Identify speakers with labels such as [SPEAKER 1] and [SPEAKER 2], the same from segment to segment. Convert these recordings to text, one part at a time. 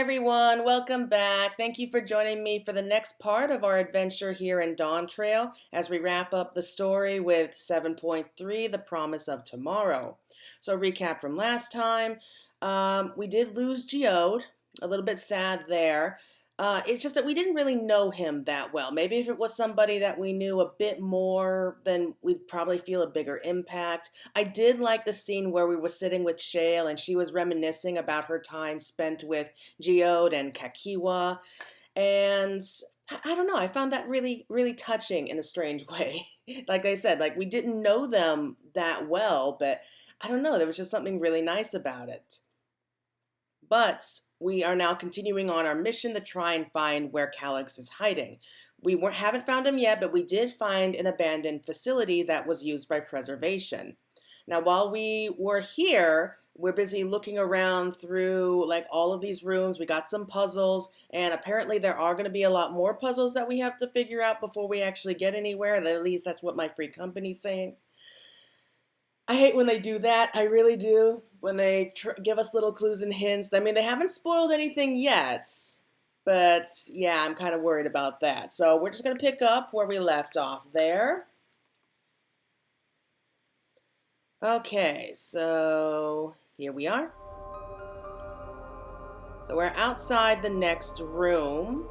[SPEAKER 1] everyone, welcome back. Thank you for joining me for the next part of our adventure here in Dawn Trail as we wrap up the story with 7.3, The Promise of Tomorrow. So recap from last time, we did lose Geode, a little bit sad there. It's just that we didn't really know him that well. Maybe if it was somebody that we knew a bit more, then we'd probably feel a bigger impact. I did like the scene where we were sitting with Shale and she was reminiscing about her time spent with Geode and Kakiwa. And I don't know, I found that really, really touching in a strange way. Like I said, like we didn't know them that well, but I don't know, there was just something really nice about it. But we are now continuing on our mission to try and find where Calyx is hiding. We haven't found him yet, but we did find an abandoned facility that was used by preservation. Now, while we were here, we're busy looking around through like all of these rooms. We got some puzzles, and apparently there are going to be a lot more puzzles that we have to figure out before we actually get anywhere. At least that's what my free company's saying. I hate when they do that. I really do. When they give us little clues and hints. I mean, they haven't spoiled anything yet. But yeah, I'm kind of worried about that. So we're just going to pick up where we left off there. Okay, so here we are. So we're outside the next room.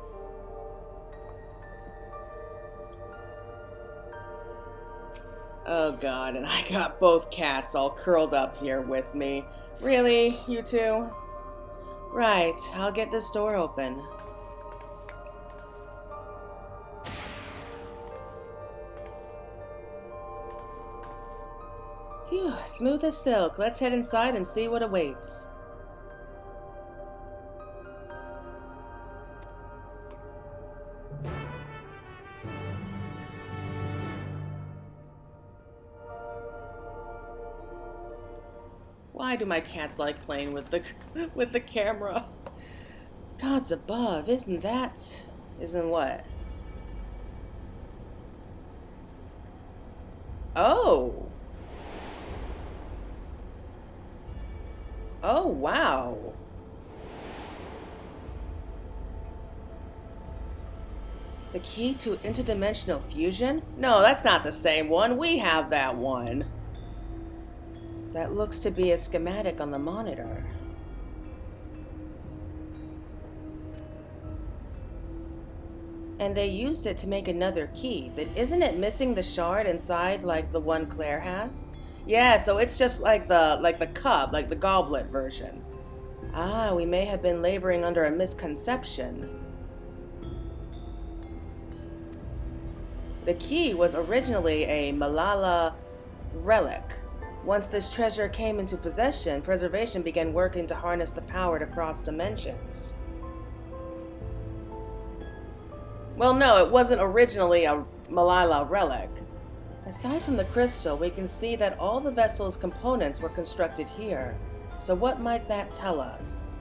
[SPEAKER 1] Oh God, and I got both cats all curled up here with me. Really, you two? Right, I'll get this door open. Phew, smooth as silk. Let's head inside and see what awaits. Why do my cats like playing with the camera? Gods above, isn't what? Oh. Oh, wow. The key to interdimensional fusion? No, that's not the same one. We have that one. That looks to be a schematic on the monitor. And they used it to make another key, but isn't it missing the shard inside like the one Claire has? Yeah, so it's just like the cup, like the goblet version. Ah, we may have been laboring under a misconception. The key was originally a Malala relic. Once this treasure came into possession, preservation began working to harness the power to cross dimensions. Well, no, it wasn't originally a Malala relic. Aside from the crystal, we can see that all the vessel's components were constructed here. So what might that tell us?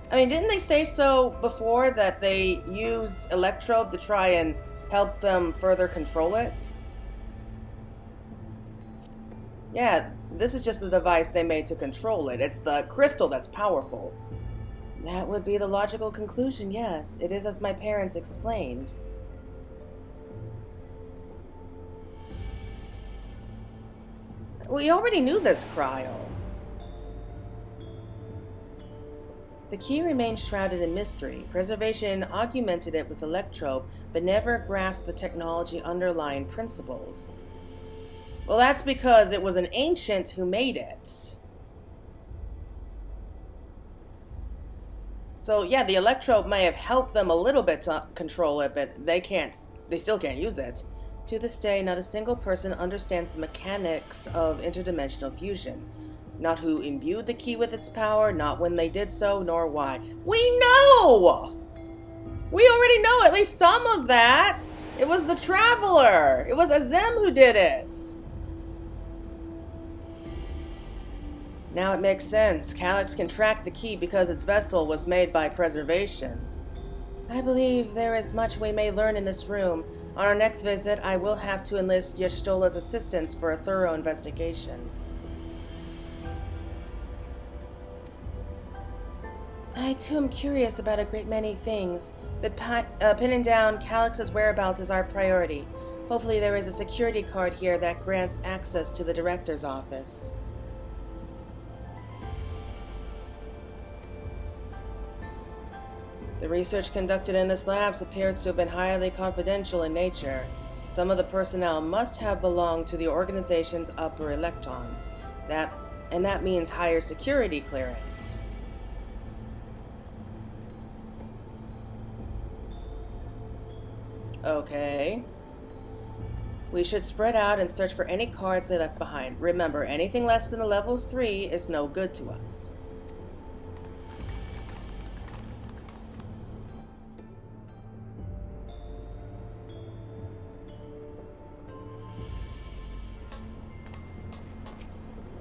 [SPEAKER 1] I mean, didn't they say so before that they used Electrobe to try and help them further control it? Yeah, this is just the device they made to control it. It's the crystal that's powerful. That would be the logical conclusion, yes. It is as my parents explained. We already knew this, Cryo. The key remained shrouded in mystery. Preservation augmented it with Electrobe, but never grasped the technology underlying principles. Well, that's because it was an ancient who made it. So yeah, the Electrobe may have helped them a little bit to control it, but they still can't use it. To this day, not a single person understands the mechanics of interdimensional fusion. Not who imbued the key with its power, not when they did so, nor why. We know! We already know at least some of that! It was the Traveler! It was Azem who did it! Now it makes sense. Calyx can track the key because its vessel was made by preservation. I believe there is much we may learn in this room. On our next visit, I will have to enlist Y'shtola's assistance for a thorough investigation. I too am curious about a great many things, but pinning down Calyx's whereabouts is our priority. Hopefully there is a security card here that grants access to the director's office. The research conducted in this lab appears to have been highly confidential in nature. Some of the personnel must have belonged to the organization's upper electrons. That means higher security clearance. Okay. We should spread out and search for any cards they left behind. Remember, anything less than a level 3 is no good to us.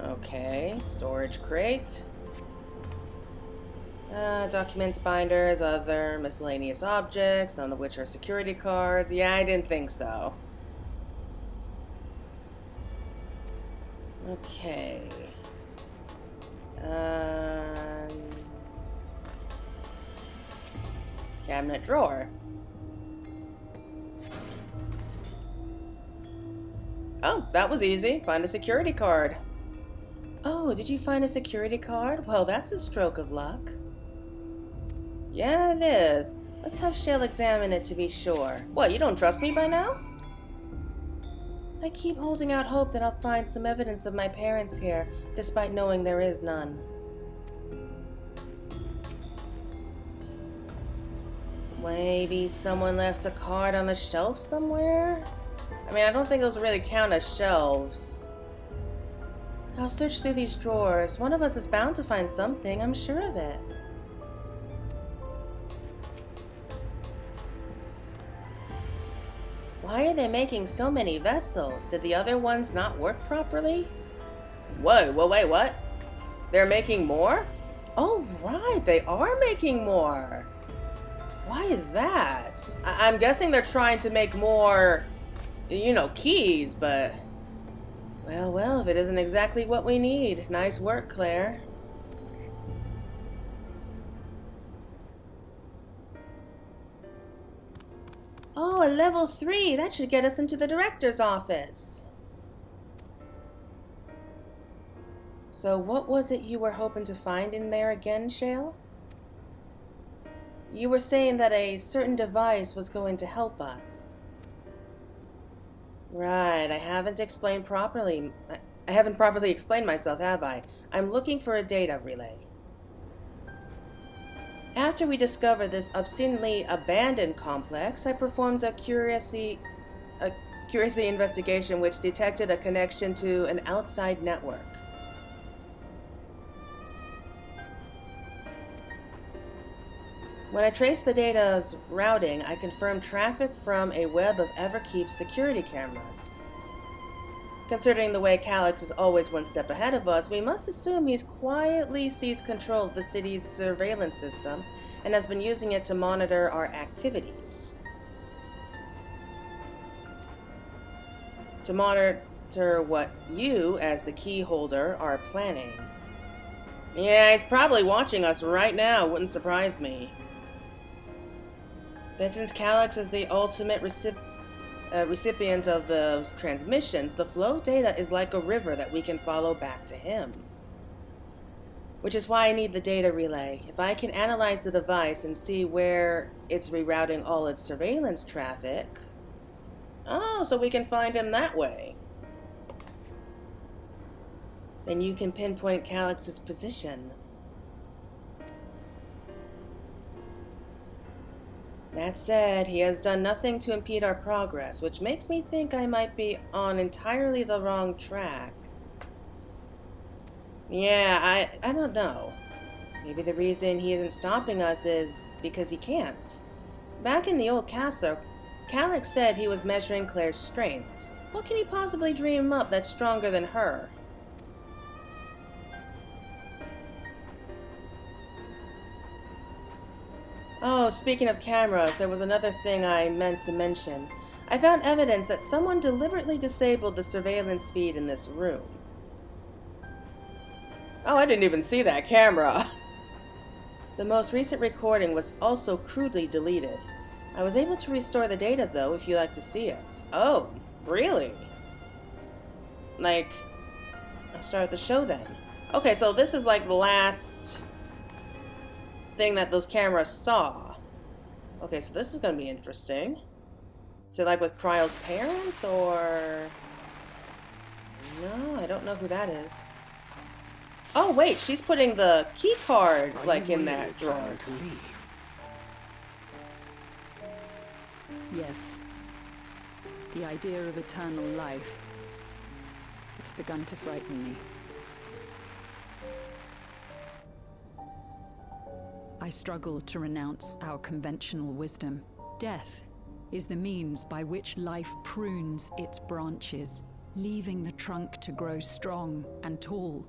[SPEAKER 1] Okay, storage crate. Documents, binders, other miscellaneous objects, none of which are security cards. Yeah, I didn't think so. Okay. Cabinet drawer. Oh, that was easy. Find a security card. Oh, did you find a security card? Well, that's a stroke of luck. Yeah, it is. Let's have Shale examine it to be sure. What, you don't trust me by now? I keep holding out hope that I'll find some evidence of my parents here, despite knowing there is none. Maybe someone left a card on the shelf somewhere? I mean, I don't think those really count as shelves. I'll search through these drawers. One of us is bound to find something, I'm sure of it. Why are they making so many vessels? Did the other ones not work properly? Whoa, wait, what? They're making more? Oh, right, they are making more. Why is that? I'm guessing they're trying to make more, keys, but... Well, if it isn't exactly what we need. Nice work, Claire. Oh, a level 3! That should get us into the director's office. So what was it you were hoping to find in there again, Shale? You were saying that a certain device was going to help us. Right, I haven't properly explained myself, have I? I'm looking for a data relay. After we discovered this obscenely abandoned complex, I performed a curiosity investigation which detected a connection to an outside network. When I traced the data's routing, I confirmed traffic from a web of Everkeep's security cameras. Considering the way Calyx is always one step ahead of us, we must assume he's quietly seized control of the city's surveillance system and has been using it to monitor our activities. To monitor what you, as the key holder, are planning. Yeah, he's probably watching us right now, wouldn't surprise me. But since Calyx is the ultimate recipient of those transmissions, the flow data is like a river that we can follow back to him. Which is why I need the data relay. If I can analyze the device and see where it's rerouting all its surveillance traffic... Oh, so we can find him that way. Then you can pinpoint Calyx's position. That said, he has done nothing to impede our progress, which makes me think I might be on entirely the wrong track. Yeah, I don't know. Maybe the reason he isn't stopping us is because he can't. Back in the old castle, Calyx said he was measuring Claire's strength. What can he possibly dream up that's stronger than her? Oh, speaking of cameras, there was another thing I meant to mention. I found evidence that someone deliberately disabled the surveillance feed in this room. Oh, I didn't even see that camera. The most recent recording was also crudely deleted. I was able to restore the data, though, if you'd like to see it. Oh, really? Like, I'll start the show then. Okay, so this is like the last thing that those cameras saw. Okay, so this is going to be interesting. Is it like with Cryo's parents, or... No, I don't know who that is. Oh, wait, she's putting the key card, like, in that drawer.
[SPEAKER 2] Yes. The idea of eternal life. It's begun to frighten me. I struggle to renounce our conventional wisdom. Death is the means by which life prunes its branches, leaving the trunk to grow strong and tall.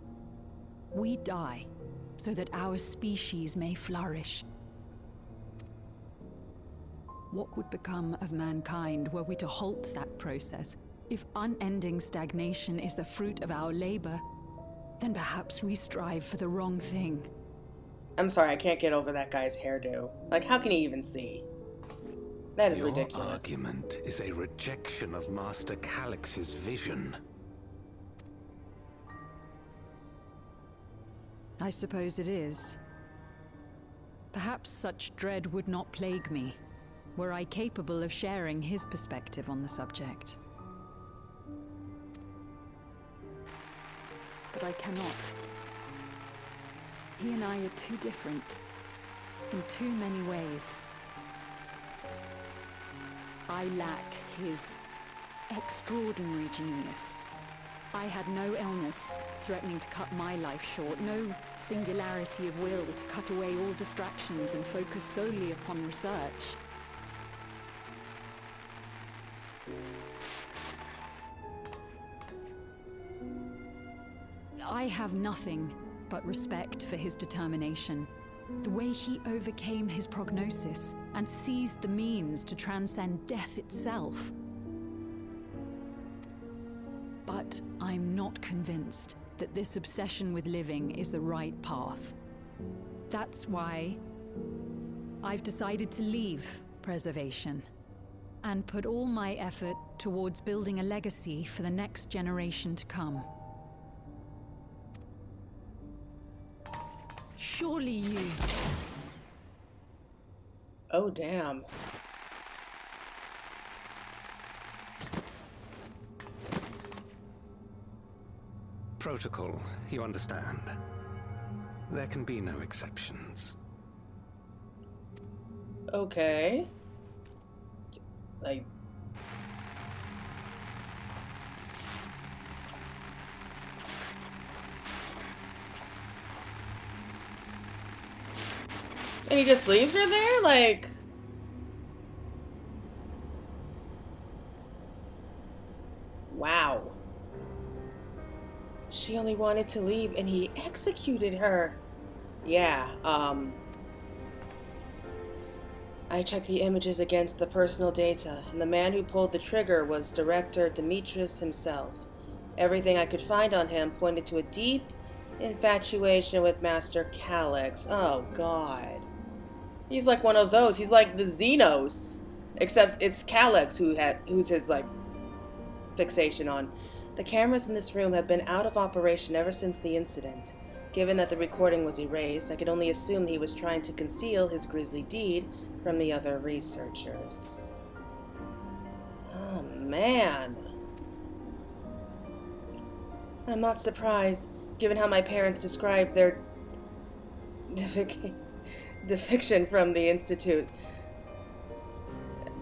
[SPEAKER 2] We die so that our species may flourish. What would become of mankind were we to halt that process? If unending stagnation is the fruit of our labor, then perhaps we strive for the wrong thing.
[SPEAKER 1] I'm sorry, I can't get over that guy's hairdo. Like, how can he even see? That is ridiculous.
[SPEAKER 3] Your argument is a rejection of Master Calyx's vision.
[SPEAKER 2] I suppose it is. Perhaps such dread would not plague me, were I capable of sharing his perspective on the subject. But I cannot. He and I are too different, in too many ways. I lack his extraordinary genius. I had no illness threatening to cut my life short, no singularity of will to cut away all distractions and focus solely upon research. I have nothing but respect for his determination. The way he overcame his prognosis and seized the means to transcend death itself. But I'm not convinced that this obsession with living is the right path. That's why I've decided to leave preservation and put all my effort towards building a legacy for the next generation to come. Surely you...
[SPEAKER 1] Oh, damn.
[SPEAKER 3] Protocol, you understand. There can be no exceptions.
[SPEAKER 1] Okay. Like... And he just leaves her there? Like... Wow. She only wanted to leave and he executed her. Yeah, I checked the images against the personal data, and the man who pulled the trigger was Director Demetrius himself. Everything I could find on him pointed to a deep infatuation with Master Calyx. Oh, God. He's like one of those. He's like the Xenos. Except it's Calyx who's his, like, fixation on. The cameras in this room have been out of operation ever since the incident. Given that the recording was erased, I could only assume he was trying to conceal his grisly deed from the other researchers. Oh, man. I'm not surprised, given how my parents described their defection from the Institute.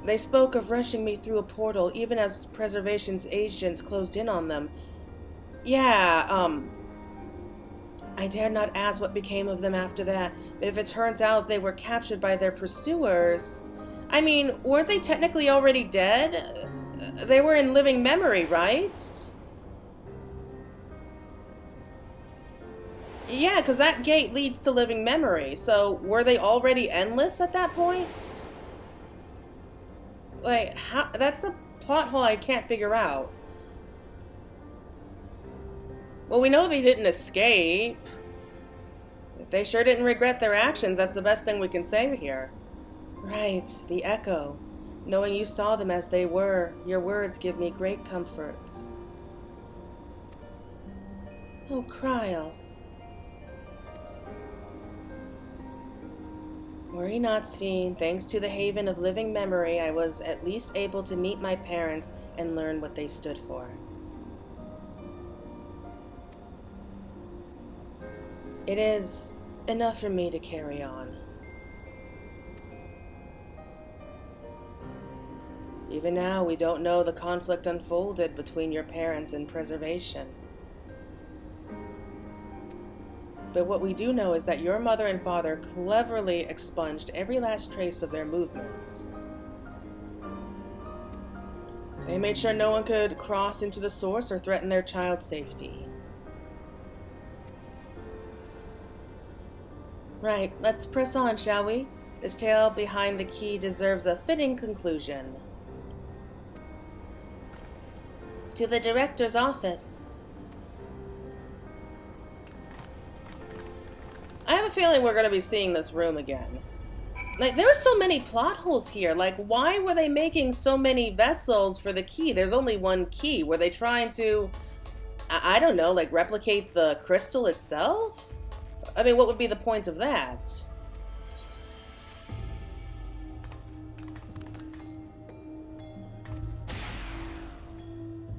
[SPEAKER 1] They spoke of rushing me through a portal, even as Preservation's agents closed in on them. Yeah, I dared not ask what became of them after that, but if it turns out they were captured by their pursuers... I mean, weren't they technically already dead? They were in living memory, right? Yeah, because that gate leads to living memory, so were they already endless at that point? Like, how? That's a plot hole I can't figure out. Well, we know they didn't escape. They sure didn't regret their actions. That's the best thing we can say here. Right, the echo. Knowing you saw them as they were, your words give me great comfort. Oh, Cryle. Worry not, Sphene. Thanks to the Haven of Living Memory, I was at least able to meet my parents and learn what they stood for. It is enough for me to carry on. Even now, we don't know the conflict unfolded between your parents and preservation. But what we do know is that your mother and father cleverly expunged every last trace of their movements. They made sure no one could cross into the source or threaten their child's safety. Right, let's press on, shall we? This tale behind the key deserves a fitting conclusion. To the director's office. I have a feeling we're going to be seeing this room again. Like, there are so many plot holes here. Like, why were they making so many vessels for the key? There's only one key. Were they trying to, I don't know, like replicate the crystal itself? I mean, what would be the point of that?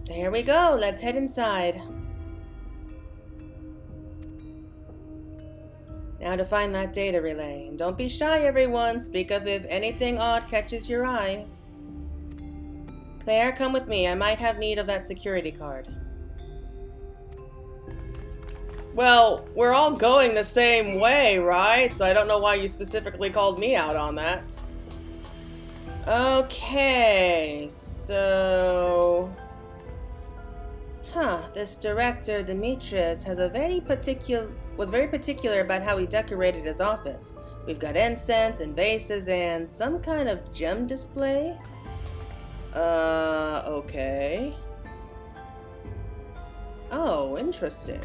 [SPEAKER 1] There we go. Let's head inside. Now to find that data relay. And don't be shy, everyone. Speak up if anything odd catches your eye. Claire, come with me. I might have need of that security card. Well, we're all going the same way, right? So I don't know why you specifically called me out on that. Okay, so... this director, Demetrius, has was very particular about how he decorated his office. We've got incense and vases and some kind of gem display. Okay. Oh, interesting.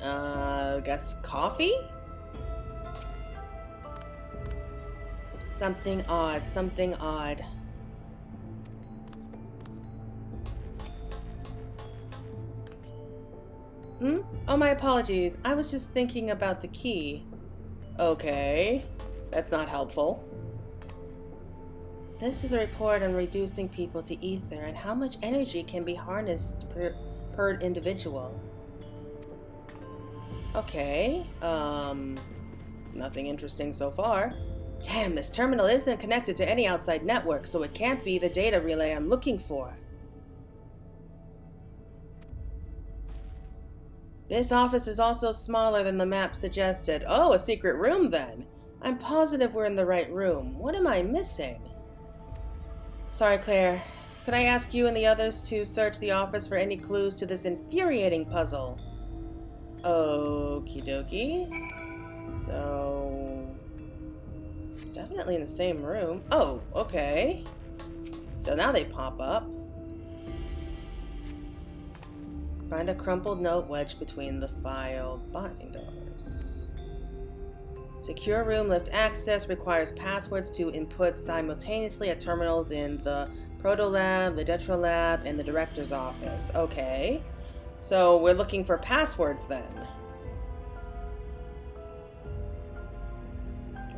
[SPEAKER 1] Guess coffee? Something odd, something odd. Oh, my apologies. I was just thinking about the key. Okay. That's not helpful. This is a report on reducing people to ether and how much energy can be harnessed per individual. Okay. Nothing interesting so far. Damn, this terminal isn't connected to any outside network, so it can't be the data relay I'm looking for. This office is also smaller than the map suggested. Oh, a secret room then. I'm positive we're in the right room. What am I missing? Sorry, Claire. Could I ask you and the others to search the office for any clues to this infuriating puzzle? Okie dokie. So... definitely in the same room. Oh, okay. So now they pop up. Find a crumpled note wedged between the file binders. Secure room lift access requires passwords to input simultaneously at terminals in the Proto Lab, the Detro Lab, and the Director's office. Okay. So we're looking for passwords then.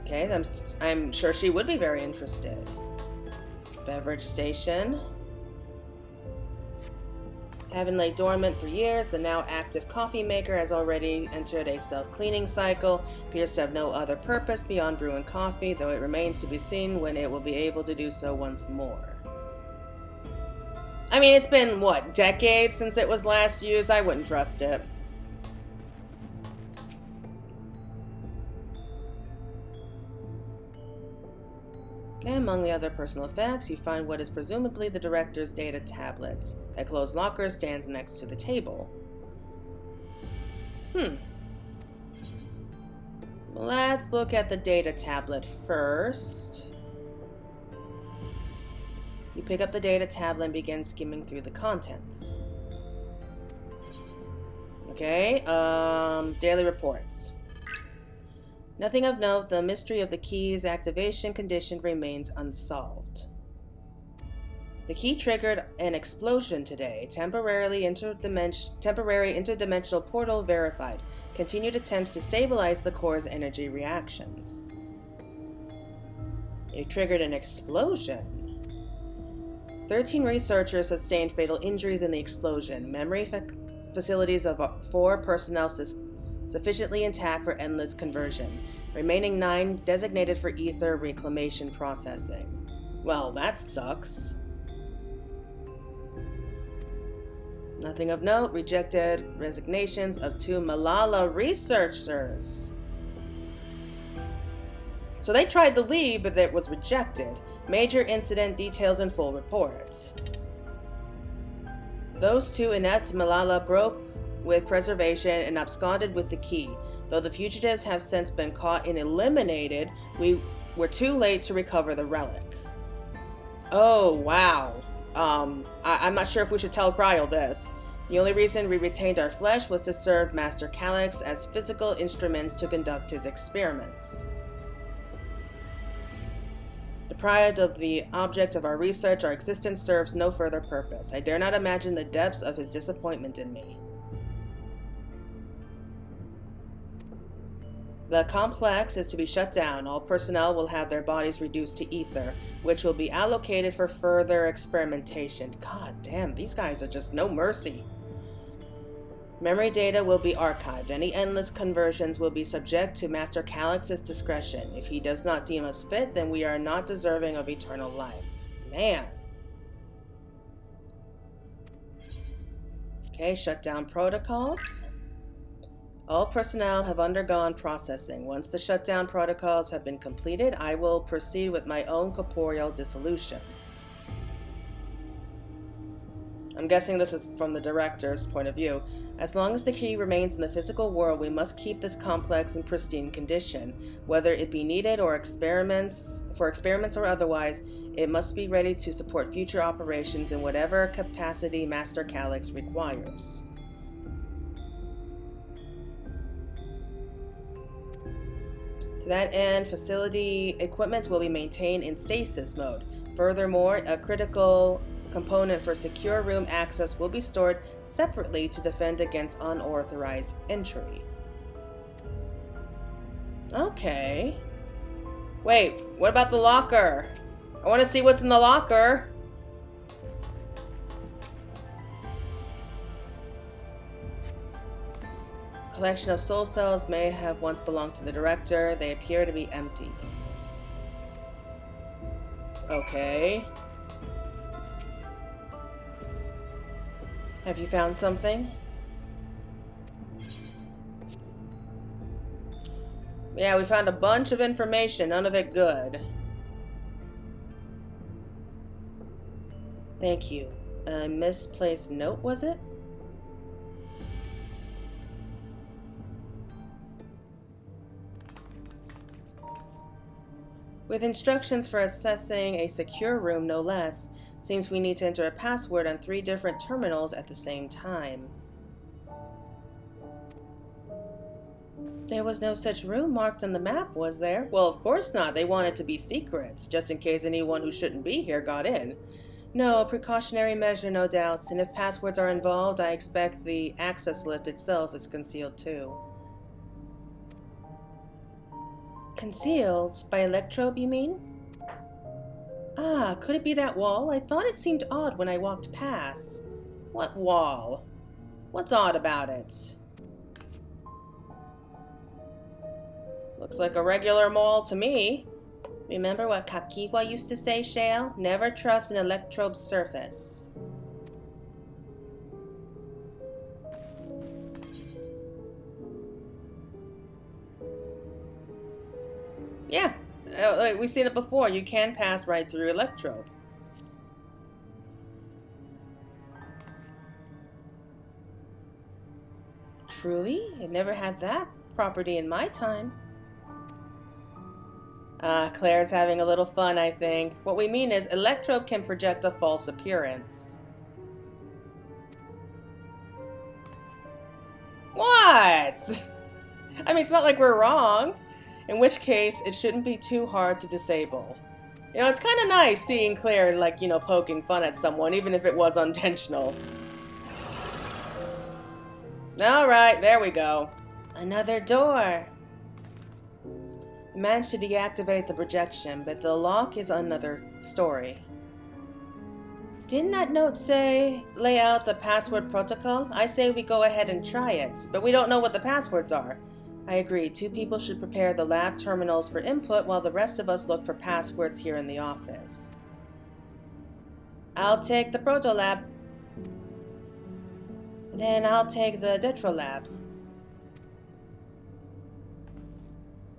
[SPEAKER 1] Okay, I'm sure she would be very interested. Beverage station. Having laid dormant for years, the now active coffee maker has already entered a self-cleaning cycle. Appears to have no other purpose beyond brewing coffee, though it remains to be seen when it will be able to do so once more. I mean, it's been, what, decades since it was last used? I wouldn't trust it. Okay, among the other personal effects, you find what is presumably the director's data tablets. A closed locker stands next to the table. Let's look at the data tablet first. You pick up the data tablet and begin skimming through the contents. Okay, daily reports. Nothing of note, the mystery of the key's activation condition remains unsolved. The key triggered an explosion today. Temporary interdimensional portal verified. Continued attempts to stabilize the core's energy reactions. It triggered an explosion. 13 researchers sustained fatal injuries in the explosion. Memory facilities of 4 personnel sufficiently intact for endless conversion. Remaining 9 designated for ether reclamation processing. Well, that sucks. Nothing of note. Rejected resignations of 2 Malala researchers. So they tried to leave, but it was rejected. Major incident details in full report. Those 2 inept Malala broke with preservation and absconded with the key. Though the fugitives have since been caught and eliminated, we were too late to recover the relic. Oh, wow. I'm not sure if we should tell Cryo this. The only reason we retained our flesh was to serve Master Calyx as physical instruments to conduct his experiments. Deprived of the object of our research, our existence serves no further purpose. I dare not imagine the depths of his disappointment in me. The complex is to be shut down. All personnel will have their bodies reduced to ether, which will be allocated for further experimentation. God damn, these guys are just no mercy. Memory data will be archived. Any endless conversions will be subject to Master Calyx's discretion. If he does not deem us fit, then we are not deserving of eternal life. Man. Okay, shutdown protocols. All personnel have undergone processing. Once the shutdown protocols have been completed, I will proceed with my own corporeal dissolution. I'm guessing this is from the director's point of view. As long as the key remains in the physical world, we must keep this complex in pristine condition. Whether it be needed or experiments or otherwise, it must be ready to support future operations in whatever capacity Master Calyx requires. To that end, facility equipment will be maintained in stasis mode. Furthermore, a critical component for secure room access will be stored separately to defend against unauthorized entry. Okay. Wait, what about the locker? I want to see what's in the locker. Collection of soul cells may have once belonged to the director. They appear to be empty. Okay. Have you found something? Yeah, we found a bunch of information, none of it good. Thank you. A misplaced note, was it? With instructions for accessing a secure room, no less. Seems we need to enter a password on 3 different terminals at the same time. There was no such room marked on the map, was there? Well, of course not. They want it to be secrets, just in case anyone who shouldn't be here got in. No, a precautionary measure, no doubt. And if passwords are involved, I expect the access lift itself is concealed too. Concealed? By electrobe, you mean? Ah, could it be that wall? I thought it seemed odd when I walked past. What wall? What's odd about it? Looks like a regular mall to me. Remember what Kakiwa used to say, Shale? Never trust an electrobe's surface. Yeah. We've seen it before. You can pass right through electrode. Truly? I've never had that property in my time. Claire's having a little fun, I think. What we mean is, electrode can project a false appearance. What? I mean, it's not like we're wrong. In which case, it shouldn't be too hard to disable. You know, it's kind of nice seeing Claire, like, you know, poking fun at someone, even if it was unintentional. Alright, there we go. Another door. I managed to deactivate the projection, but the lock is another story. Didn't that note say, lay out the password protocol? I say we go ahead and try it, but we don't know what the passwords are. I agree. 2 people should prepare the lab terminals for input while the rest of us look for passwords here in the office. I'll take the proto lab. Then I'll take the detro lab.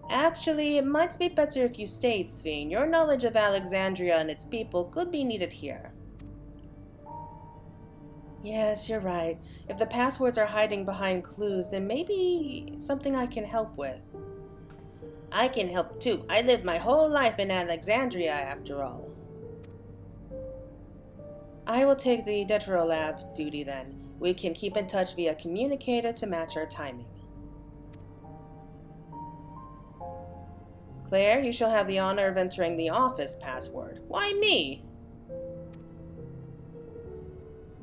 [SPEAKER 1] Actually, it might be better if you stayed, Sphene. Your knowledge of Alexandria and its people could be needed here. Yes, you're right. If the passwords are hiding behind clues, then maybe something I can help with. I can help too. I lived my whole life in Alexandria, after all. I will take the Detro Lab duty then. We can keep in touch via communicator to match our timing. Claire, you shall have the honor of entering the office password. Why me?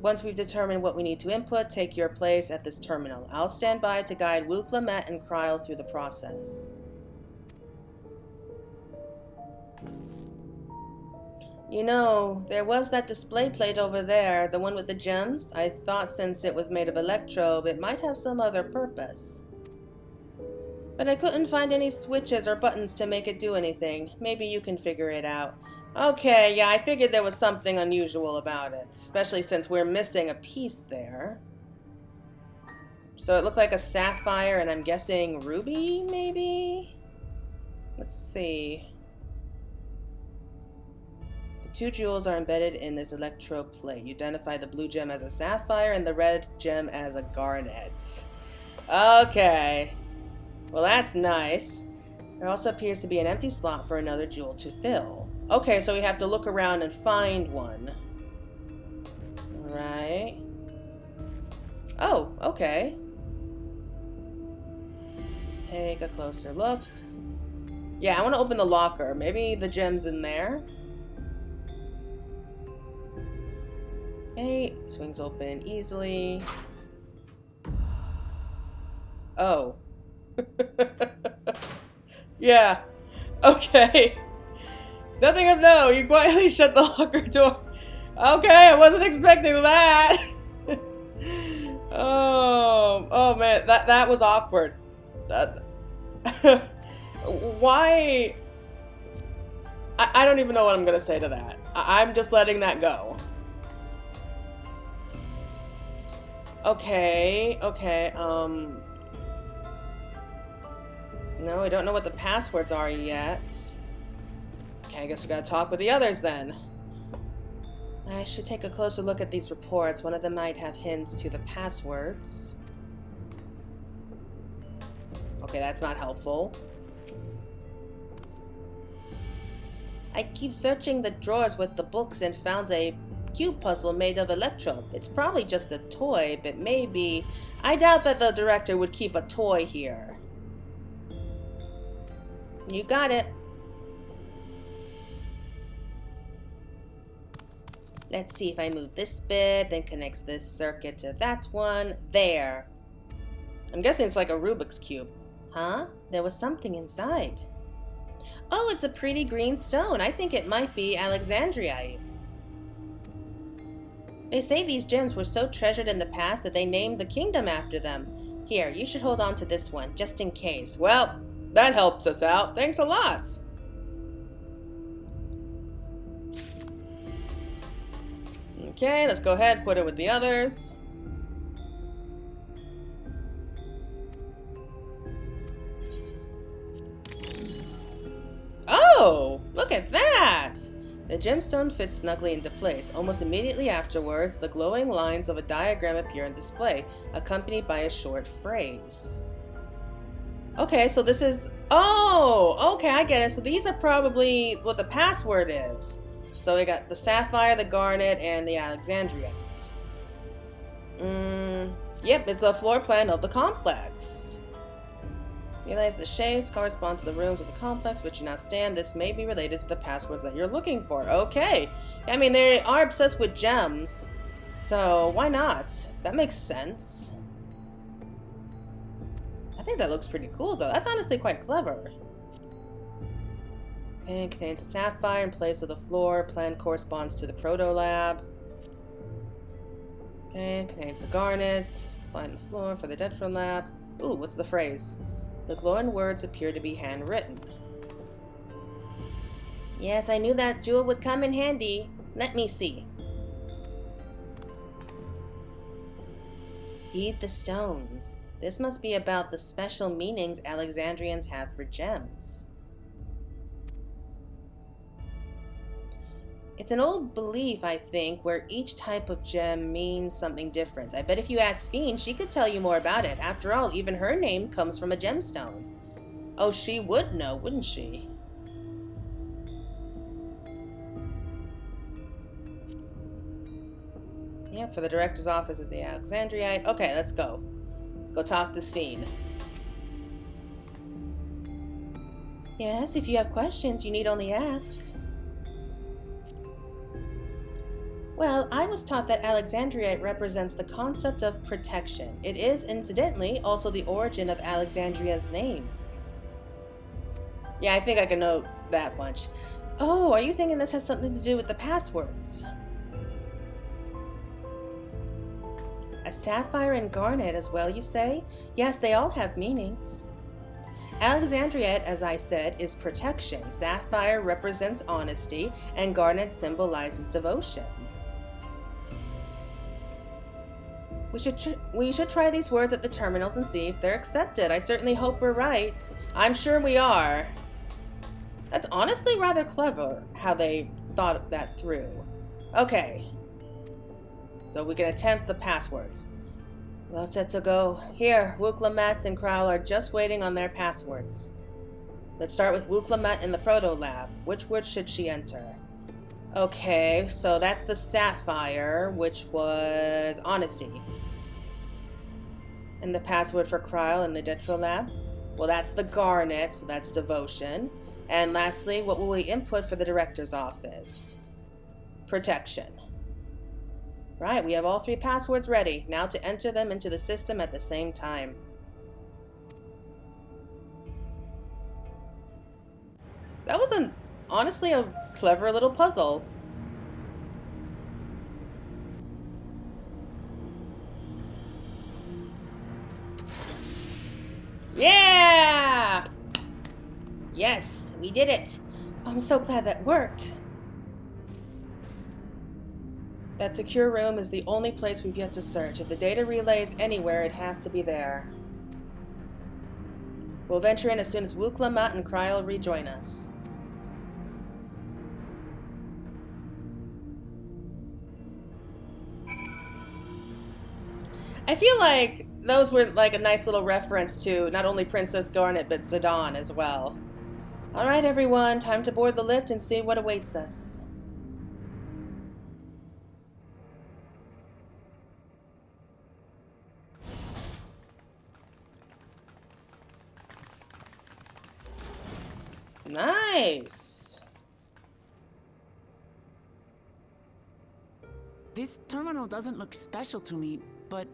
[SPEAKER 1] Once we've determined what we need to input, take your place at this terminal. I'll stand by to guide Wu Clement and Kryl through the process. You know, there was that display plate over there, the one with the gems. I thought since it was made of electrobe, it might have some other purpose. But I couldn't find any switches or buttons to make it do anything. Maybe you can figure it out. Okay, yeah, I figured there was something unusual about it, especially since we're missing a piece there. So it looked like a sapphire, and I'm guessing ruby, maybe? Let's see. The 2 jewels are embedded in this electrode plate. You identify the blue gem as a sapphire and the red gem as a garnet. Okay. Well, that's nice. There also appears to be an empty slot for another jewel to fill. Okay, so we have to look around and find one. Alright. Oh, okay. Take a closer look. Yeah, I want to open the locker. Maybe the gem's in there. Okay, swings open easily. Oh. Yeah. Okay. Nothing of note. You quietly shut the locker door. Okay, I wasn't expecting that. Oh man, that was awkward. Why? I don't even know what I'm gonna say to that. I'm just letting that go. Okay. No, we don't know what the passwords are yet. Okay, I guess we gotta talk with the others then. I should take a closer look at these reports. One of them might have hints to the passwords. Okay, that's not helpful. I keep searching the drawers with the books and found a cube puzzle made of electro. It's probably just a toy, but maybe... I doubt that the director would keep a toy here. You got it. Let's see if I move this bit, then connects this circuit to that one. There. I'm guessing it's like a Rubik's Cube. Huh? There was something inside. Oh, it's a pretty green stone. I think it might be Alexandrite. They say these gems were so treasured in the past that they named the kingdom after them. Here, you should hold on to this one, just in case. Well, that helps us out. Thanks a lot. Okay, let's go ahead and put it with the others. Oh, look at that! The gemstone fits snugly into place. Almost immediately afterwards, the glowing lines of a diagram appear on display, accompanied by a short phrase. Okay, so this is... Oh! Okay, I get it. So these are probably what the password is. So we got the sapphire, the garnet, and the Alexandrians. Yep, it's the floor plan of the complex. Realize the shapes correspond to the rooms of the complex which you now stand. This may be related to the passwords that you're looking for. Okay. I mean, they are obsessed with gems, so why not? That makes sense. I think that looks pretty cool, though. That's honestly quite clever. And contains a sapphire in place of the floor. Plan corresponds to the proto-lab. Okay, contains the garnet. Find the floor for the Deadfron lab. Ooh, what's the phrase? The glowing words appear to be handwritten. Yes, I knew that jewel would come in handy. Let me see. Heed the stones. This must be about the special meanings Alexandrians have for gems. It's an old belief, I think, where each type of gem means something different. I bet if you asked Fiend, she could tell you more about it. After all, even her name comes from a gemstone. Oh, she would know, wouldn't she? Yep, for the director's office is the Alexandrite. Okay, let's go. Let's go talk to Fiend. Yes, if you have questions, you need only ask. Well, I was taught that Alexandrite represents the concept of protection. It is, incidentally, also the origin of Alexandria's name. Yeah, I think I can know that much. Oh, are you thinking this has something to do with the passwords? A sapphire and garnet as well, you say? Yes, they all have meanings. Alexandrite, as I said, is protection. Sapphire represents honesty, and garnet symbolizes devotion. We should try these words at the terminals and see if they're accepted. I certainly hope we're right. I'm sure we are. That's honestly rather clever how they thought that through. Okay. So we can attempt the passwords. Well set to go. Here, Wuklamat and Krowell are just waiting on their passwords. Let's start with Wuklamat in the Proto Lab. Which word should she enter? Okay, so that's the sapphire, which was honesty. And the password for Kryle in the Deadfall Lab? Well, that's the garnet, so that's devotion. And lastly, what will we input for the director's office? Protection. Right, we have all three passwords ready. Now to enter them into the system at the same time. That was honestly a clever little puzzle. Yeah! Yes, we did it. I'm so glad that worked. That secure room is the only place we've yet to search. If the data relay is anywhere, it has to be there. We'll venture in as soon as Wuklamat and Kryle rejoin us. I feel like those were like a nice little reference to not only Princess Garnet, but Zidane as well. Alright everyone, time to board the lift and see what awaits us. Nice!
[SPEAKER 4] This terminal doesn't look special to me, but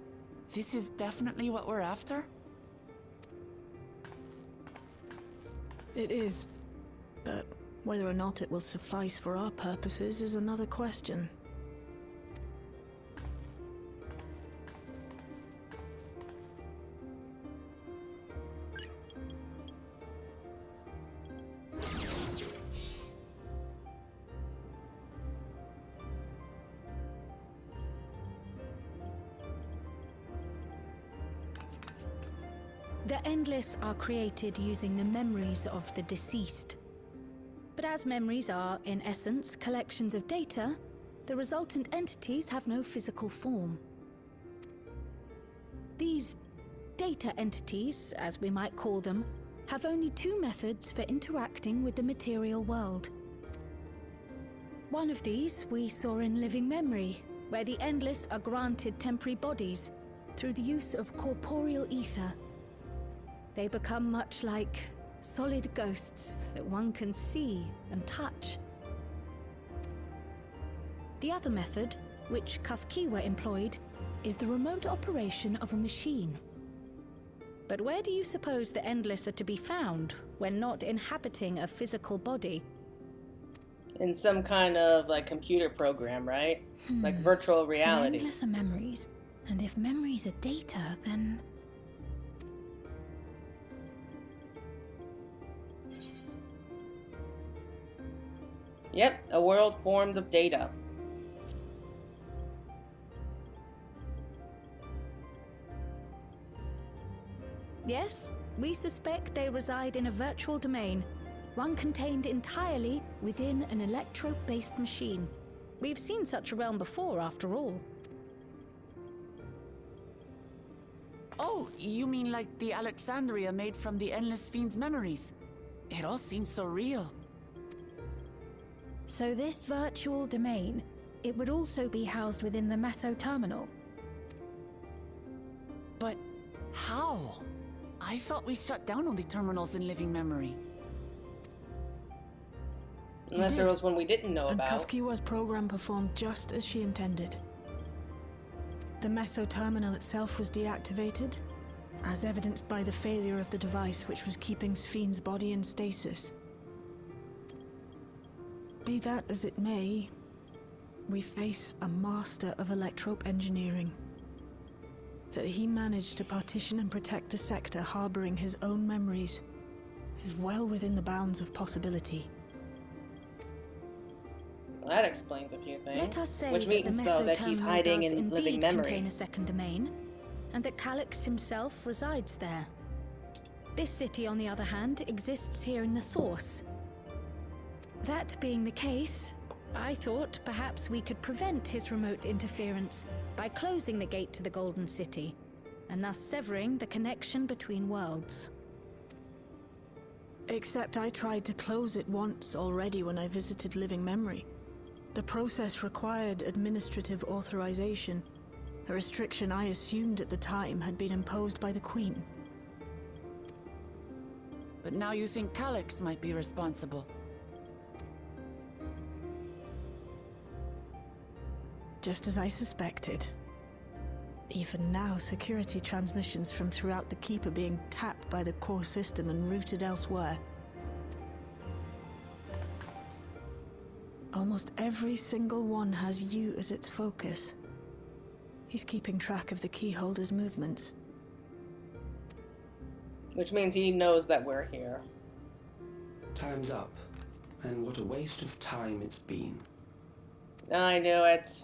[SPEAKER 4] this is definitely what we're after?
[SPEAKER 5] It is. But whether or not it will suffice for our purposes is another question.
[SPEAKER 2] The Endless are created using the memories of the deceased. But as memories are, in essence, collections of data, the resultant entities have no physical form. These data entities, as we might call them, have only two methods for interacting with the material world. One of these we saw in living memory, where the Endless are granted temporary bodies,
[SPEAKER 5] through the use of corporeal ether. They become much like solid ghosts that one can see and touch. The other method, which Kafkiwa employed, is the remote operation of a machine. But where do you suppose the Endless are to be found when not inhabiting a physical body?
[SPEAKER 1] In some kind of like computer program, right? Like virtual reality.
[SPEAKER 5] The Endless are memories, and if memories are data, then...
[SPEAKER 1] Yep, a world formed of data.
[SPEAKER 5] Yes, we suspect they reside in a virtual domain, one contained entirely within an electro-based machine. We've seen such a realm before, after all.
[SPEAKER 4] Oh, you mean like the Alexandria made from the Endless Fiend's memories? It all seems so real.
[SPEAKER 5] So this virtual domain, it would also be housed within the Meso terminal.
[SPEAKER 4] But how? I thought we shut down all the terminals in living memory.
[SPEAKER 1] Unless there was one we didn't know
[SPEAKER 5] And
[SPEAKER 1] about.
[SPEAKER 5] Kafkiwa's program performed just as she intended. The Meso terminal itself was deactivated, as evidenced by the failure of the device which was keeping Sphne's body in stasis. Be that as it may, we face a master of electrope engineering. That he managed to partition and protect a sector harboring his own memories is well within the bounds of possibility.
[SPEAKER 1] Well, that explains a few things.
[SPEAKER 5] Let us say
[SPEAKER 1] Which
[SPEAKER 5] that
[SPEAKER 1] means,
[SPEAKER 5] the
[SPEAKER 1] though, that he's
[SPEAKER 5] Mesoterminal
[SPEAKER 1] hiding
[SPEAKER 5] does
[SPEAKER 1] in living
[SPEAKER 5] indeed
[SPEAKER 1] memory.
[SPEAKER 5] contain a second domain, and that Calyx himself resides there. This city, on the other hand, exists here in the Source. That being the case, I thought perhaps we could prevent his remote interference by closing the gate to the Golden City, and thus severing the connection between worlds. Except I tried to close it once already when I visited Living Memory. The process required administrative authorization, a restriction I assumed at the time had been imposed by the Queen.
[SPEAKER 4] But now you think Calyx might be responsible.
[SPEAKER 5] Just as I suspected. Even now, security transmissions from throughout the Keep are being tapped by the core system and routed elsewhere. Almost every single one has you as its focus. He's keeping track of the keyholder's movements.
[SPEAKER 1] Which means he knows that we're here.
[SPEAKER 3] Time's up, and what a waste of time it's been.
[SPEAKER 1] I knew it.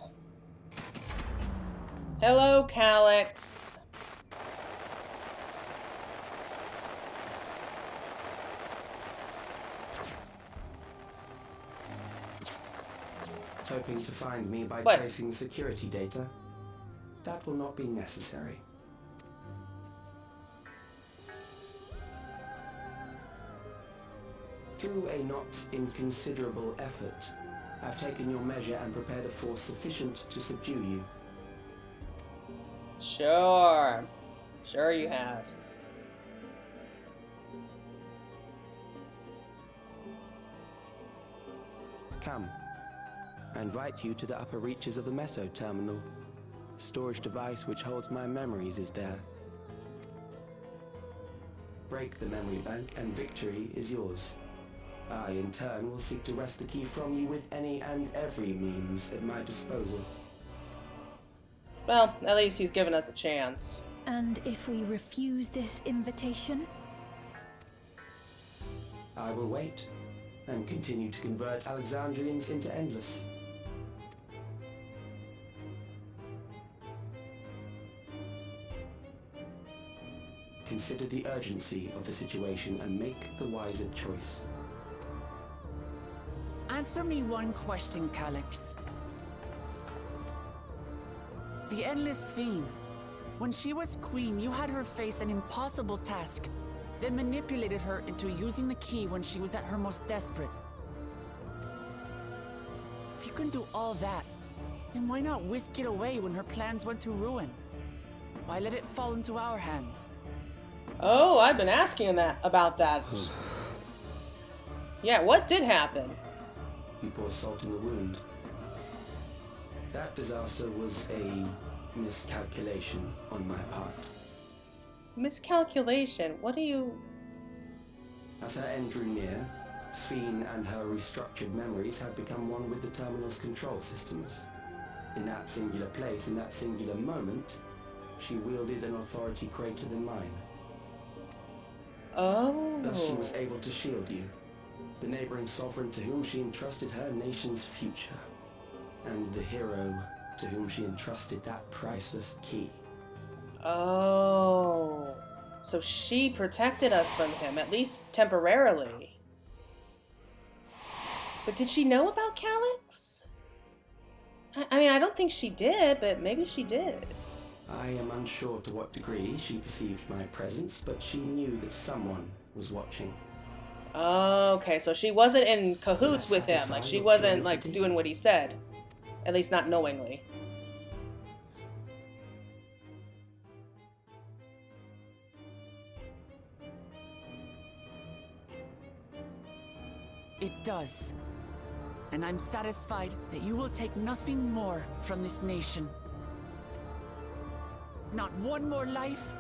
[SPEAKER 1] Hello, Calyx.
[SPEAKER 3] Hoping to find me by
[SPEAKER 1] What?
[SPEAKER 3] tracing security data? That will not be necessary. Through a not inconsiderable effort, I've taken your measure and prepared a force sufficient to subdue you.
[SPEAKER 1] Sure. Sure you have.
[SPEAKER 3] Come. I invite you to the upper reaches of the Meso terminal. The storage device which holds my memories is there. Break the memory bank and victory is yours. I, in turn, will seek to wrest the key from you with any and every means at my disposal.
[SPEAKER 1] Well, at least he's given us a chance.
[SPEAKER 5] And if we refuse this invitation?
[SPEAKER 3] I will wait and continue to convert Alexandrians into Endless. Consider the urgency of the situation and make the wiser choice.
[SPEAKER 4] Answer me one question, Calyx. The Endless Fiend. When she was queen, you had her face an impossible task, then manipulated her into using the key when she was at her most desperate. If you can do all that, then why not whisk it away when her plans went to ruin? Why let it fall into our hands?
[SPEAKER 1] Oh, I've been asking about that. Yeah, what did happen?
[SPEAKER 3] You pour salt in the wound. That disaster was a miscalculation on my part.
[SPEAKER 1] Miscalculation? What do you...
[SPEAKER 3] As her end drew near, Sphene and her restructured memories had become one with the terminal's control systems. In that singular place, in that singular moment, she wielded an authority greater than mine.
[SPEAKER 1] Oh.
[SPEAKER 3] Thus she was able to shield you, the neighboring sovereign to whom she entrusted her nation's future, and the hero to whom she entrusted that priceless key.
[SPEAKER 1] Oh. So she protected us from him, at least temporarily. But did she know about Calyx? I mean, I don't think she did, but maybe she did.
[SPEAKER 3] I am unsure to what degree she perceived my presence, but she knew that someone was watching.
[SPEAKER 1] Okay, so she wasn't in cahoots with him. Like, she wasn't, like, doing what he said. At least not knowingly.
[SPEAKER 4] It does. And I'm satisfied that you will take nothing more from this nation. Not one more life,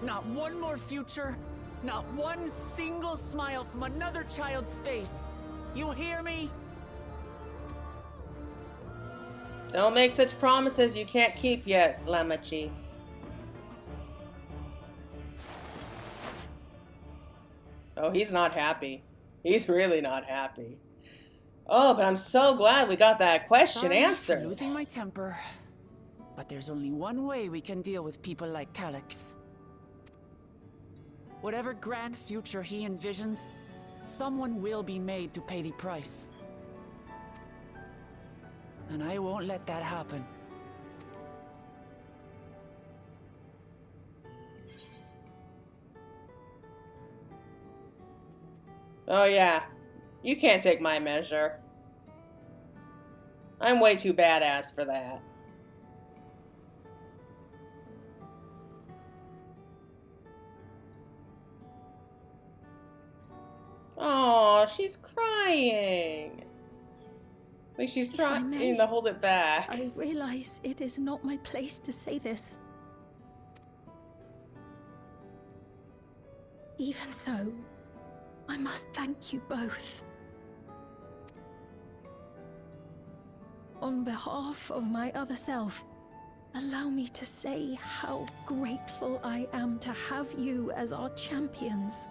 [SPEAKER 4] not one more future, not one single smile from another child's face. You hear me?
[SPEAKER 1] Don't make such promises you can't keep yet, Lamachi. Oh, he's not happy. He's really not happy. Oh, but I'm so glad we got that question answered.
[SPEAKER 4] For losing my temper, but there's only one way we can deal with people like Calyx. Whatever grand future he envisions, someone will be made to pay the price. And I won't let that happen.
[SPEAKER 1] Oh yeah, you can't take my measure. I'm way too badass for that. Oh, she's crying. Like she's trying to hold it back.
[SPEAKER 5] I realize it is not my place to say this. Even so, I must thank you both. On behalf of my other self, allow me to say how grateful I am to have you as our champions.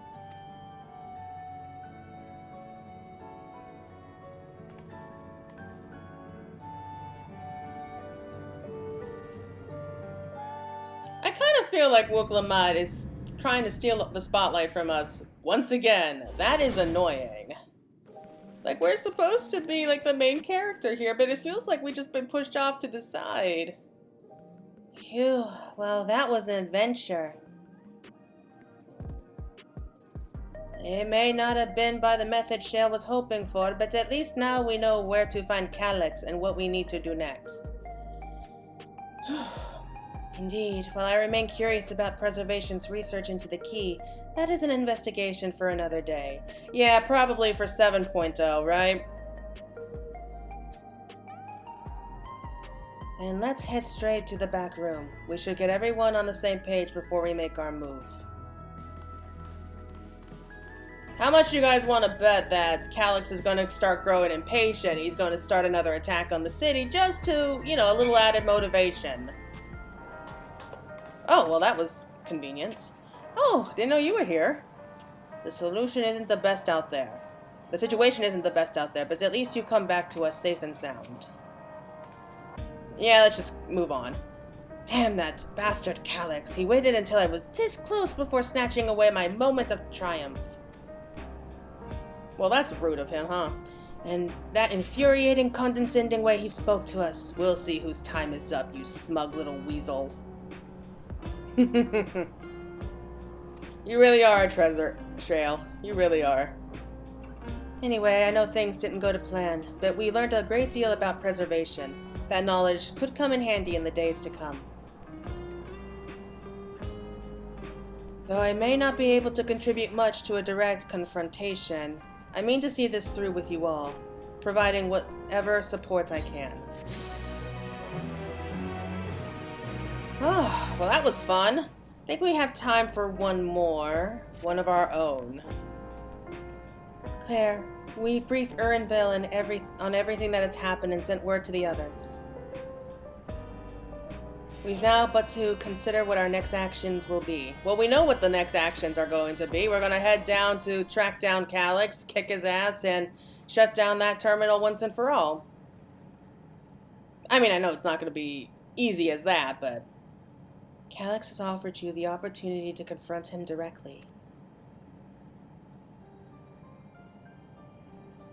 [SPEAKER 1] I kind of feel like Wooklamad is trying to steal the spotlight from us once again. That is annoying. Like, we're supposed to be like the main character here, but it feels like we've just been pushed off to the side. Phew, well, that was an adventure. It may not have been by the method Shale was hoping for, but at least now we know where to find Calyx and what we need to do next. Indeed, while I remain curious about Preservation's research into the key, that is an investigation for another day. Yeah, probably for 7.0, right? And let's head straight to the back room. We should get everyone on the same page before we make our move. How much you guys want to bet that Calyx is going to start growing impatient? He's going to start another attack on the city just to, you know, a little added motivation. Oh, well, that was convenient. Oh, didn't know you were here. The solution isn't the best out there. The situation isn't the best out there, but at least you come back to us safe and sound. Yeah, let's just move on. Damn that bastard Calyx. He waited until I was this close before snatching away my moment of triumph. Well, that's rude of him, huh? And that infuriating, condescending way he spoke to us. We'll see whose time is up, you smug little weasel. You really are a treasure, Shale. You really are. Anyway, I know things didn't go to plan, but we learned a great deal about preservation. That knowledge could come in handy in the days to come. Though I may not be able to contribute much to a direct confrontation, I mean to see this through with you all, providing whatever support I can. Oh, well that was fun. I think we have time for one more, one of our own. Claire, we've briefed Erinville on everything that has happened and sent word to the others. We've now but to consider what our next actions will be. Well, we know what the next actions are going to be. We're going to head down to track down Calyx, kick his ass, and shut down that terminal once and for all. I mean, I know it's not going to be easy as that, but Calyx has offered you the opportunity to confront him directly.